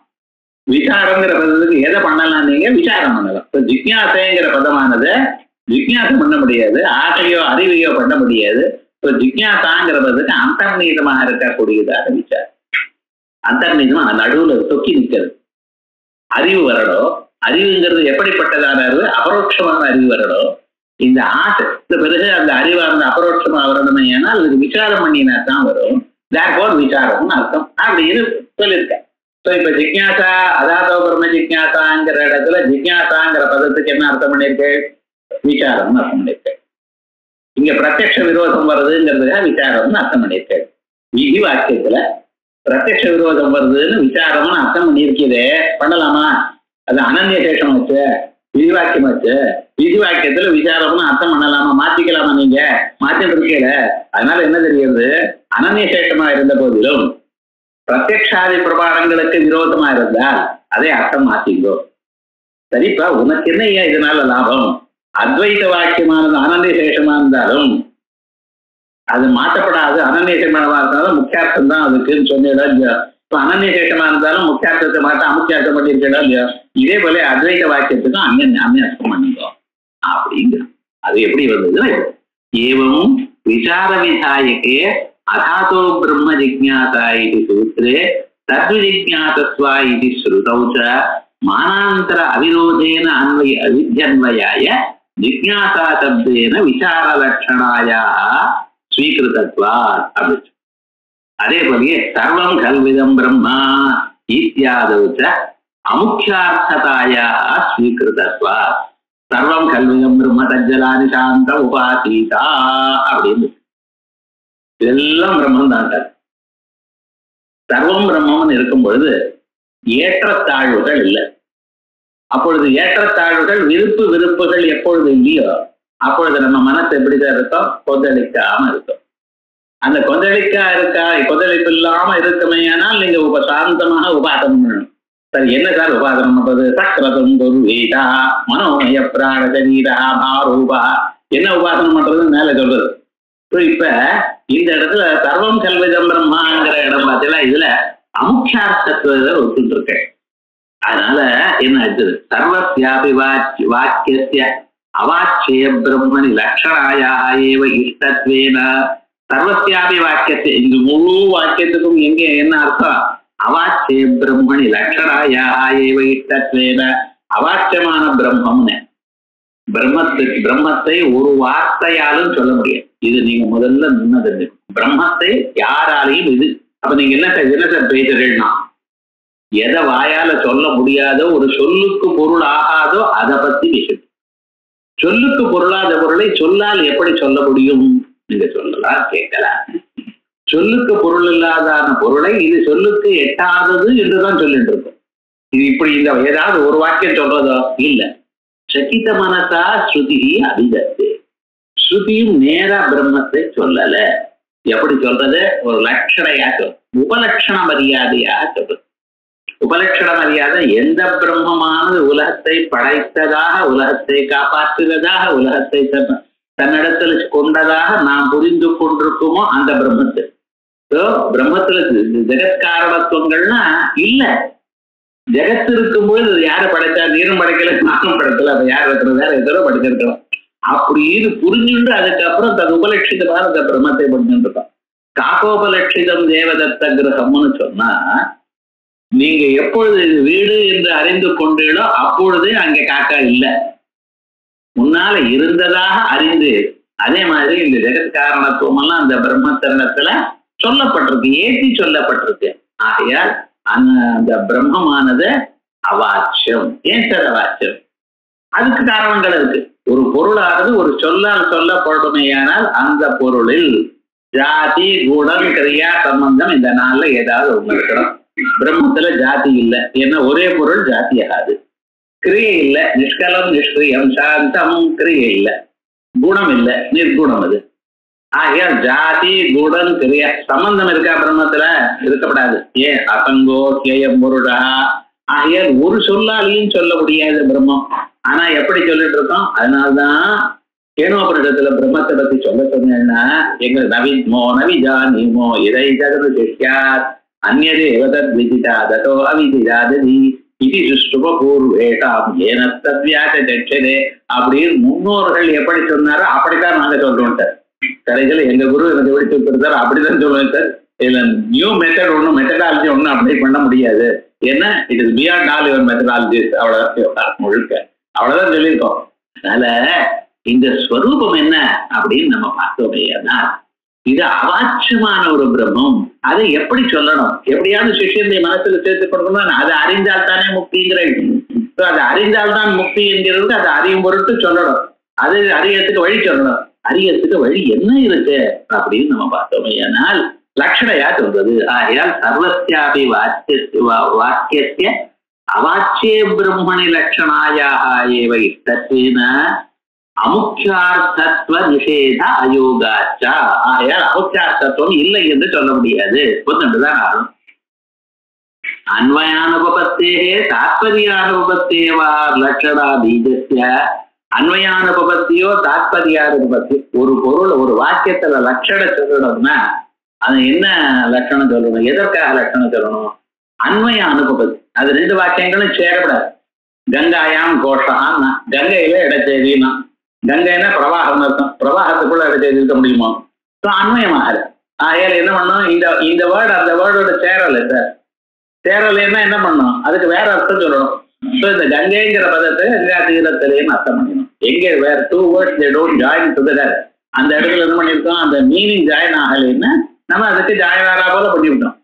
விசாரம்ங்கிற பதத்துக்கு எதை பண்ணலாம், நீங்க விசாரம் பண்ணலாம். இப்ப ஜிக்ஞாசைங்கிற பதமானது ஜிக்ஞாசம் பண்ண முடியாது, ஆசையோ அறிவையோ பண்ண முடியாது. இப்போ ஜிக்ஞாசாங்கிற பதத்துக்கு அந்தர்நீதமாக இருக்கக்கூடியதாக விசாரம். அந்தர்நீதமா நடுவுல தொக்கி நிற்கிறது. அறிவு வரணும். அறிவுங்கிறது எப்படிப்பட்டதான அறிவு, அபரோட்சமான அறிவு வரணும். இந்த ஆசை பிறகு அந்த அறிவார்ந்த அபரோட்சமா வரணுமே, ஏன்னால் அதுக்கு விசாரம் பண்ணினா தான் வரும். தேர்ஃபோர் விசாரம்னு அர்த்தம் அப்படின்னு சொல்லியிருக்கேன். ஸோ இப்ப ஜிக்ஞாசா அதாதோ பிரம்ம ஜிக்ஞாசாங்கிற இடத்துல ஜிக்ஞாசாங்கிற பதத்துக்கு என்ன அர்த்தம் பண்ணிருக்கு, விசாரம்னு அர்த்தம் பண்ணிருக்கு. இங்க பிரத்யக்ஷ விரோதம் வருதுங்கிறதுக்காக விசாரம்னு அர்த்தம் பண்ணிருக்கு. விதி வாக்கியத்துல பிரத்யக்ஷ விரோதம் வருதுன்னு விசாரம்னு அர்த்தம் பண்ணியிருக்கீதே, பண்ணலாமா? அது அனன்ய சேஷம் வச்சு விதி வாக்கியம் வச்சு விதி வாக்கியத்துல விசாரம்னு அர்த்தம் பண்ணலாமா? மாத்திக்கலாமா? நீங்க மாத்திட்டு இருக்கீல. அதனால என்ன தெரியுது, அனன்ய சேஷமா இருந்த போதிலும் பிரத்யக்ஷாதி பிரபாடங்களுக்கு விரோதமா இருந்தால் அதே அர்த்தம் மாத்திக்கோ. சரிப்பா, உனக்கு என்ன ஏன் இதனால லாபம்? அத்வைத வாக்கியமானது அனன்ய சேஷமா இருந்தாலும் அது மாற்றப்படாது. அனன்ய சேஷமா இருந்தாலும் முக்கியார்த்தம் தான் அதுக்குன்னு சொன்னீங்களா இல்லையா? இப்ப அனன்ய சேஷமா இருந்தாலும் முக்கியார்த்தத்தை மாற்ற அமுக்கியார்த்தம் பண்ணிருக்கா இல்லையா? இதே போல அத்வைத வாக்கியத்துக்கும் அந்நியார்த்தம் பண்ணிக்கோ அப்படிங்கிற. அது எப்படி வந்தது, ஏவம் விசார விதாயகே அதாதோ பிரம்ம ஜிக்ஞாசா இது சூத்ரே தத்விஜிக்ஞாசஸ்வா இது ஸ்ருதௌ ச மானாந்தர அவிரோதேன அன்வய அவித்யன்வயாய ஜிக்ஞாசா சப்தேன விசார லட்சணாயா ஸ்வீகிருதத்வாத் அப்படி. அதே போலயே சர்வம் கல்விதம் பிரம்மா இத்தியாதௌ ச அமுக்கியார்த்ததாயா ஸ்வீகிருதத்வாத். சர்வம் கல்விதம் பிரம்ம தஜ்ஜலானி சாந்த உபாசீதா அப்படின்னு. இதெல்லாம் பிரம்மம் தான். சர்வம் பிரம்மம்னு இருக்கும் பொழுது ஏற்றத்தாழ்வுகள் இல்லை. அப்பொழுது ஏற்றத்தாழ்வுகள் விருப்பு வெறுப்புகள் எப்பொழுது இல்லையோ அப்பொழுது நம்ம மனசு எப்படிதான் இருக்கோம், கொந்தளிக்காம இருக்கும். அந்த கொந்தளிப்பு இல்லாம இருக்குமே, ஆனால் நீங்க சாந்தமாக உபாசனம் பண்ணணும். சரி, என்ன சார் உபாசனம் பண்றது? சக்கரதம் குருவீதா மனோமய பிராண சரீரா பாரூபா, என்ன உபாசனம் பண்றதுன்னு மேல சொல்றது. இப்ப இந்த இடத்துல சர்வம் கல்விதம் பிரம்மாங்கிற இடம் பார்த்தீங்கன்னா இதுல அமுக்கியார்த்தத்துவத்தை ஒத்துட்டு இருக்கேன். அதனால என்ன ஆயிடுது, சர்வஸ்யாபி வாக்கிய அவாட்சேய பிரம்மணி லட்சணாயா ஏவ இஷ்டத்வேன. சர்வஸ்யாபி வாக்கியத்தை, இந்த முழு வாக்கியத்துக்கும் எங்க என்ன அர்த்தம், அவாட்சேய பிரம்மணி லட்சணாயா ஏவ இஷ்டத்வேன. அவாட்சியமான பிரம்மம்னு பிரம்மத்தை ஒரு வார்த்தையாலும் சொல்ல முடியாது. இது நீங்க முதல்ல நின்னது. பிரம்மத்தை யாராலையும் இது அப்ப நீங்க என்ன சார் பேசுறீங்கன்னா, எதை வாயால சொல்ல முடியாதோ, ஒரு சொல்லுக்கு பொருள் ஆகாதோ அதை பத்தி பேசுது. சொல்லுக்கு பொருளாத பொருளை சொல்லால் எப்படி சொல்ல முடியும்? நீங்க சொல்லலாம், கேட்கலாம். சொல்லுக்கு பொருள் இல்லாதான பொருளை இது சொல்லுக்கு எட்டாதது என்றுதான் சொல்லிட்டு இருக்கும். இது இப்படி இந்த ஏதாவது ஒரு வாக்கியம் சொல்றதோ இல்ல. சகித மனசா ஸ்ருதி அபிதத்து. ஸ்ருதியும் நேரா பிரம்மத்தை சொல்லல. எப்படி சொல்றது, ஒரு லட்சணையா சொல், உபலட்சண மரியாதையா சொல்றது. உபலட்சண மரியாதை எந்த பிரம்மமானது உலகத்தை படைத்ததாக, உலகத்தை காப்பாற்றுவதாக, உலகத்தை தன்னிடத்துல கொண்டதாக நாம் புரிந்து கொண்டிருக்குமோ அந்த பிரம்மத்து. பிரம்மத்துல ஜெகத்காரணத்துவங்கள்னா இல்ல. ஜெகத்து இருக்கும்போது யாரை படைச்சா? நீரும் படைக்கல, நானும் படைக்கல, அப்ப யார் இருக்கிறது? வேற எதோ படைச்சிருக்கலாம். அப்படின்னு புரிஞ்சுண்டு அதுக்கப்புறம் தன் உபலட்சிதமான அந்த பிரம்மத்தை புரிஞ்சுட்டு இருக்கான். காக்கோபலட்சிதம் தேவதத்த கிரகம்னு சொன்னா, நீங்க எப்பொழுது வீடு என்று அறிந்து கொண்டீங்களோ அப்பொழுதே அங்கே காக்கா இல்லை, முன்னால இருந்ததாக அறிந்து. அதே மாதிரி இந்த ஜெகத் காரணத்துவம் எல்லாம் அந்த பிரம்மத்தரணத்துல சொல்லப்பட்டிருக்கு, ஏற்றி சொல்லப்பட்டிருக்கு. ஆகையால் அந்த பிரம்மமானது அவாச்சியம். ஏன் சார் அவாச்சியம்? அதுக்கு காரணங்கள் இருக்கு. ஒரு பொருளானது ஒரு சொல்லால் சொல்லப்படுமையானால் அந்த பொருளில் ஜாதி, குணம், கிரியா, சம்பந்தம் இந்த நாள்ல ஏதாவது ஒண்ணு இருக்கணும். பிரம்மத்துல ஜாதி இல்லை, ஏன்னா ஒரே பொருள் ஜாதி ஆகாது. கிரியை இல்லை, நிஷ்கலம் நிஷ்கிரியம் சாந்தம், கிரியை இல்லை. குணம் இல்லை, நிர்குணம். அது ஆகையால் ஜாதி, குணம், கிரியா சம்பந்தம் இருக்கா பிரம்மத்துல? இருக்கப்படாது. ஏன்? அசங்கோ கேயம் பொருடா. ஆகையால் ஒரு சொல்லாலையும் சொல்ல முடியாது பிரம்மம். ஆனா எப்படி சொல்லிட்டு இருக்கோம்? அதனால்தான் கேனோபனிடத்துல பிரம்மத்தை பத்தி சொல்ல சொன்னேன்னா, எங்க நவித்மோ நவிஜானிமோ இதை ஜகது சிஷ்யாத் அந்நதே ஏவதத் விதிதா ததோ அவிதிதாததி இது சுஷ்டுபூர்வேட்டாம் ஏனத்தத்வியாச்சதே அப்படின்னு முன்னோர்கள் எப்படி சொன்னாரோ அப்படித்தான் நாங்க சொல்றோம் சார். கடைசியில் எங்க குரு எனக்கு எப்படி சொல்லிருந்தாரு அப்படிதான் சொல்லுவேன் சார். இதுல நியூ மெத்தட் ஒன்றும், மெத்தடாலஜி ஒன்றும் அப்டேட் பண்ண முடியாது. ஏன்னா it is beyond all your methodologies. அவ்வளவுதான் முழுக்க அவ்வளவுதான் சொல்லியிருக்கோம். அதனால இந்த ஸ்வரூபம் என்ன அப்படின்னு நம்ம பார்த்தோம்னா, இது அவாட்சமான ஒரு பிரம்மம். அதை எப்படி சொல்லணும்? எப்படியாவது சிஷ்யனுடைய மனசுல சேர்த்து கொடுக்கணும். அதை அறிந்தால் தானே முக்திங்கிற, அதை அறிந்தால்தான் முக்தி என்கிறது. அதை அறியும் பொருட்டு சொல்லணும். அது அறியறதுக்கு வழி சொல்லணும். அறியறதுக்கு வழி என்ன இருக்கு அப்படின்னு நம்ம பார்த்தோம்னால் லட்சணையா சொல்றது. ஆகையால் சர்வஸ்யாபி வாக்கிய அவாச்சிய பிரம்மணி லட்சணாயாக ஏவ இஷ்டத்வேன அமுக்கியார்த்தத்துவ நிஷேத அயோகாச்சா. ஆகையால் அமுக்கியார்த்தத்துவம் இல்லை என்று சொல்ல முடியாது. ஒன்றுதான் ஆகும். அன்வயானுபபத்தே தாத்பர்யானுபபத்தேவா லட்சணா பீஜஸ்ய. அன்வயானுபபத்தியோ தாத்பர்யானுபபத்தியோ, ஒரு பொருள் ஒரு வாக்கியத்துல லட்சணம் சொல்லணும்னா அது என்ன லட்சணம் சொல்லணும்? எதற்காக லட்சணம் சொல்லணும்? அன்வய அனுபவம். அது ரெண்டு வாக்கியங்களும் சேரப்படாது. கங்காயாம் கோஷான்னா கங்கையில இடச்செய்தினா, கங்கைன்னா பிரவாகம் இருக்கும். பிரவாகத்துக்குள்ள இடச்செய்தி இருக்க முடியுமோ? அன்வயமாக. ஆகையால் என்ன பண்ணும்? இந்த வேர்டு அந்த வேர்டோட சேரலை சார். சேரலைன்னா என்ன பண்ணும்? அதுக்கு வேற அர்த்தம் சொல்லணும். இந்த கங்கைங்கிற பதத்தை கங்கா தீரத்திலேன்னு அர்த்தம் பண்ணிடணும். எங்கே வேற two words they don't join together, அந்த இடத்துல என்ன பண்ணியிருக்கோம்? அந்த மீனிங் ஜாயின் ஆகலைன்னா நம்ம அதுக்கு ஜாயினாரா போல பண்ணிவிட்டோம்.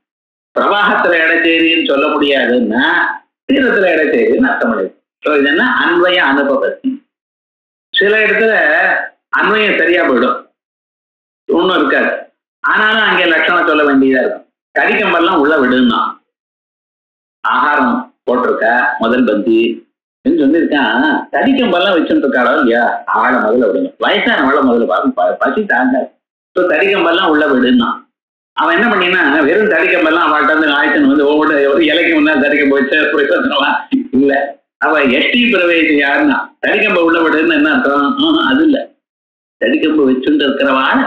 பிரவாகத்துல இடச்சேரின்னு சொல்ல முடியாதுன்னா தீரத்துல இடச்சேரின்னு அர்த்தம் பண்ணிடும். ஸோ இது என்ன? அன்வய அனுபவத்தி. சில இடத்துல அன்வயம் சரியா போயிடும், ஒன்றும் இருக்காது. ஆனாலும் அங்கே லட்சணம் சொல்ல வேண்டியதா இருக்கும். கடிக்கம்பெல்லாம் உள்ள விடுன்னா, ஆகாரம் போட்டிருக்க முதல் பந்தி சொல்லியிருக்கான். தடிக்கம்பெல்லாம் வச்சுட்டு இருக்காளோ இல்லையா, ஆளை முதல்ல விடுங்க. வயசானவளை முதல்ல பார்க்க பசி தாங்க. ஸோ தடிக்கம்பெல்லாம் உள்ள விடுன்னா, அவன் என்ன பண்ணினா வெறும் தடிக்கம்பெல்லாம் அவள்கிட்ட வந்து ஆயத்தன் வந்து ஒவ்வொரு ஒரு இலைக்கு முன்னா தடிக்கம்ப வச்ச பிரயோஜனம்லாம் இல்லை. அவ எஸ்டி பிரவேசி யாருன்னா தடிக்கம்ப உள்ள விடுன்னு என்ன அர்த்தம்? அது இல்லை. தடிக்கம்பு வச்சுட்டு இருக்கிறவாள்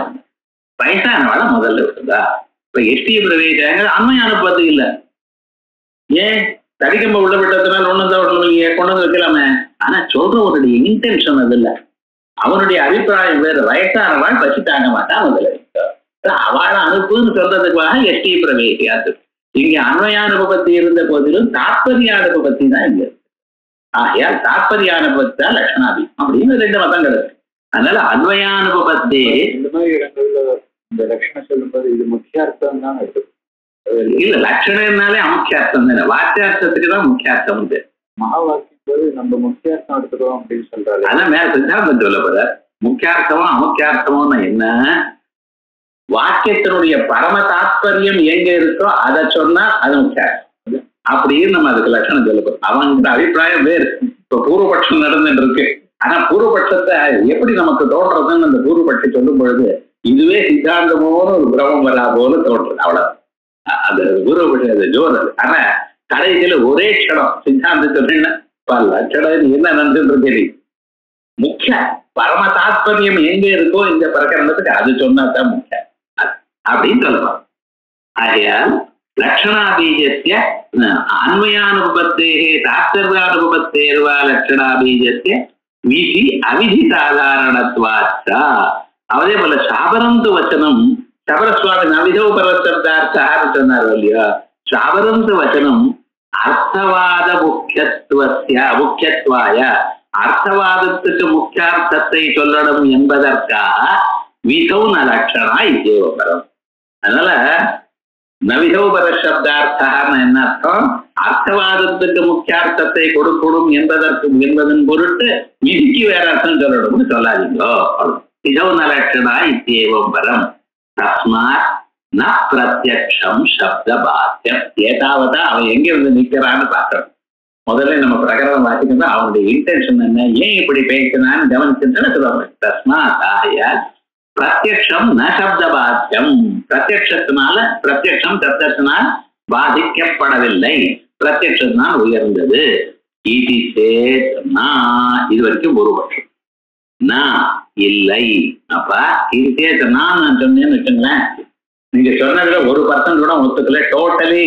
வயசானவாளை முதல்ல விடுதா. இப்ப எஸ்டி பிரவேசியாக அண்மை அனுப்பது இல்லை. ஏன்? தடிக்கம்ப உள்ள விட்டதுனால ஒண்ணு தான் கொண்டு வந்து வைக்கலாமே. ஆனா சொல்றவனுடைய இன்டென்ஷன் அது இல்லை. அவனுடைய அபிப்பிராயம் வேறு. வயசானவாள் பசி தாங்க மாட்டான், முதல்ல அவளை அனுப்புன்னு சொல்றதுக்காக எஸ்டி பிரவேசியாது. இங்க அன்வயானுபவத்தி இருந்த போதிலும் தாத்பர்யானுபவத்தி தான் இங்க இருக்கு. ஆகையால் தாத்பர்யானுபவத்தி தான் லட்சணாதி அப்படின்னு ரெண்டு மதங்கள் இருக்கு. அதனால அன்வயானுபவத்தே இந்த மாதிரி இடங்கள்ல இந்த லட்சணம் சொல்லும்போது இது முக்கியார்த்தம் தான் இருக்கு. இல்ல, லட்சணம்னாலே அமுக்கியார்த்தம் தானே. வாக்கியார்த்தத்துக்கு தான் முக்கியார்த்தம் உண்டு. மகா வாக்கியம் போது நம்ம முக்கியார்த்தம் எடுத்துக்கிறோம் அப்படின்னு சொல்றாரு. அதான் மேல சித்தாந்தம் சொல்ல போற. முக்கியார்த்தமோ அமுக்கியார்த்தமோன்னா என்ன? வாக்கியத்தினுடைய பரம தாத்பரியம் எங்க இருக்கோ அதை சொன்னா அது முக்கியார்த்தம் அப்படின்னு நம்ம அதுக்கு லட்சணம் சொல்ல போறோம். அவங்கிட்ட அபிப்பிராயம் வேறு. இப்ப பூர்வபட்சம் நடந்துட்டு இருக்கு. ஆனா பூர்வபட்சத்தை எப்படி நமக்கு தோன்றதுன்னு அந்த பூர்வபட்சம் சொல்லும் பொழுது இதுவே சித்தாந்தமோன்னு ஒரு பிரமம் வரா போல தோன்றது. அவ்வளவு அது பூர்வபட்சம், அது ஜோர். அது ஆனா கடைசியில ஒரே க்ஷணம் சித்தாந்தம் சொன்னீங்கன்னா லட்சணம் என்ன நடந்துட்டு இருக்கு. முக்கிய முக்கிய பரம தாத்பரியம் எங்க இருக்கோ இந்த பிரகரணத்துக்கு அது சொன்னாதான் முக்கியம் அப்படின்னு சொல்லலாம். ஆகையால் லட்சணாபீஜஸ்ய அன்வயானுபத்தேஹ தாத்பர்யானுபத்தேர்வா லட்சணாபீஜஸ்ய விதி அவிதி சாதாரணத்வாச்சா. அதே போல சாபரந்து வச்சனம் சபரசுவாமி நவிதோ பரவசப்தார்த்தான்னு சொன்னார் இல்லையா. சாபரந்து வச்சனம் அர்த்தவாத முக்கியத்துவாய அர்த்தவாதத்துக்கு முக்கியார்த்தத்தை சொல்லணும் என்பதற்காக விதௌன லட்சணா இதேவபரம். அதனால நவிதோபர சப்தார்த்தான்னு என்ன அர்த்தம்? அர்த்தவாதத்துக்கு முக்கியார்த்தத்தை கொடுக்கணும் என்பதன் பொருட்டு விதிக்கு வேற அர்த்தம் சொல்லணும்னு சொல்லாதீங்கோ. விதௌன லட்சணா இத்தேவபரம் தஸ்மாத் ந பிரத்யக்ஷம் சப்த பாத்தியம். ஏதாவது அவன் எங்க இருந்து நிற்கிறான்னு பார்க்கணும். முதல்ல நம்ம பிரகரணம் வாசிக்கணும், அவனுடைய இன்டென்ஷன் என்ன, ஏன் இப்படி பேசினான்னு கவனிச்சுன்னு சொல்லுவாங்க. தஸ்மாத் ஆகையால் பிரத்யக்ஷம் ந சப்த பாத்தியம். பிரத்யக்ஷம் சப்தத்தினால் பாதிக்கப்படவில்லை, பிரத்யக்ஷத்தினால் உயர்ந்தது. இது சேத்னா இது வரைக்கும் ஒரு வருஷம் நான் இல்லை. அப்ப இது சேத்னா நான் சொன்னேன்னு வச்சுங்களேன், நீங்க சொன்னதுல 1% கூட ஒத்துக்கல, டோட்டலி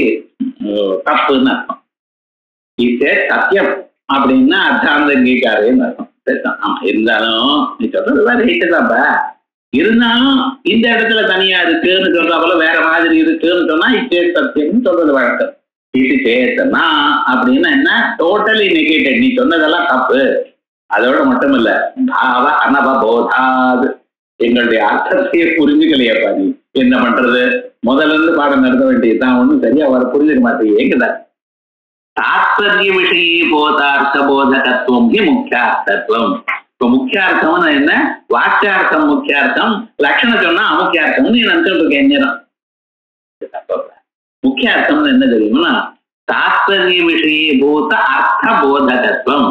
தப்புன்னு அர்த்தம். இது சத்தியம் அப்படின்னா அர்த்தாந்தங்கீகாரன்னு அர்த்தம். ஆமா, இருந்தாலும் நீ சொல்றது வேற ரைட்டுதான்ப்பா, இருந்தாலும் இந்த இடத்துல தனியா இருக்குன்னு சொல்றாப்புல வேற மாதிரி இருக்குன்னு சொன்னா இது சத்தியம்னு சொல்றது வழக்கம். இது சேத்தனா அப்படின்னா என்ன, டோட்டலி நெகேட்டட், நீ சொன்னதெல்லாம் தப்பு. அதோட மட்டும் இல்ல, பாவ அனபோதாது, எங்களுடைய அர்த்தத்தையே புரிஞ்சுக்கலையப்பா, நீ என்ன பண்றது, முதல்ல இருந்து பாடம் நடத்த வேண்டியதுதான், ஒன்றும் சரியா வர புரிஞ்சுக்க மாட்டேங்க. எங்கதான் தாத்பரிய விஷய போதார்த்த போதகத்துவம் முக்கியார்த்தத்துவம். இப்ப முக்கியார்த்தம்னு என்ன, வாக்கியார்த்தம் முக்கியார்த்தம், லட்சணம் சொன்னா அமுக்கியார்த்தம்னு நீ நினைச்சுட்டு இருக்கேன். நேரம் முக்கியார்த்தம்னு என்ன தெரியுமா, தாத்பரிய விஷய பூத அர்த்த போதகத்துவம்.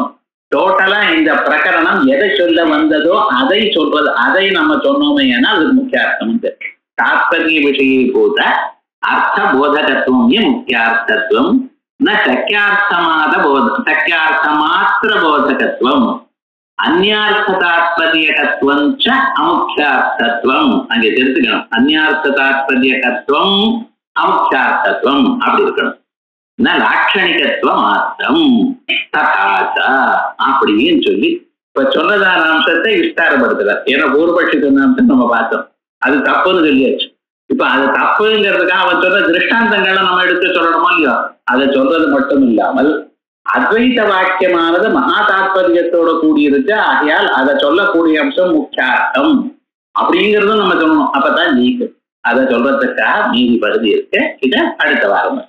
டோட்டலா இந்த பிரகரணம் எதை சொல்ல வந்ததோ அதை சொல்றது, அதை நம்ம சொன்னோமே ஏன்னா அது முக்கியார்த்தம். தாத்பரிய விஷய பூத அர்த்த போதகத்துவம் முக்கியார்த்தத்துவம் ந சக்கியார்த்தமாத்திர போதகத்துவம் அந்யார்த்த தாத்பரியகத்துவம் ச அமுக்கியார்த்தத்துவம். அங்கே தெரிஞ்சுக்கணும், அந்யார்த்த தாத்பரியகத்துவம் அமுக்கியார்த்தத்துவம் அப்படி இருக்கணும். லாட்சணிகத்துவம் மாத்திரம் ததாச்சா அப்படின்னு சொல்லி இப்ப சொன்னதான அம்சத்தை விஸ்தாரப்படுத்துறார். ஏன்னா பூர்வபட்சி சொன்ன அம்சம் நம்ம பார்த்தோம், அது தப்புன்னு சொல்லியாச்சு. இப்ப அது தப்புங்கிறதுக்காக அவன் சொல்ற திருஷ்டாந்தங்களை நம்ம எடுத்து சொல்லணுமோ இல்லையோ, அதை சொல்றது மட்டும் இல்லாமல் அத்வைத வாக்கியமானது மகா தாத்பரியத்தோட கூடியிருக்கு. ஆகையால் அதை சொல்லக்கூடிய அம்சம் முக்கியார்த்தம் அப்படிங்கிறதும் நம்ம சொல்லணும். அப்பதான் நீக்கு அதை சொல்றதுக்காக மீதி பகுதி இருக்கு. இதை அடுத்த வாரம்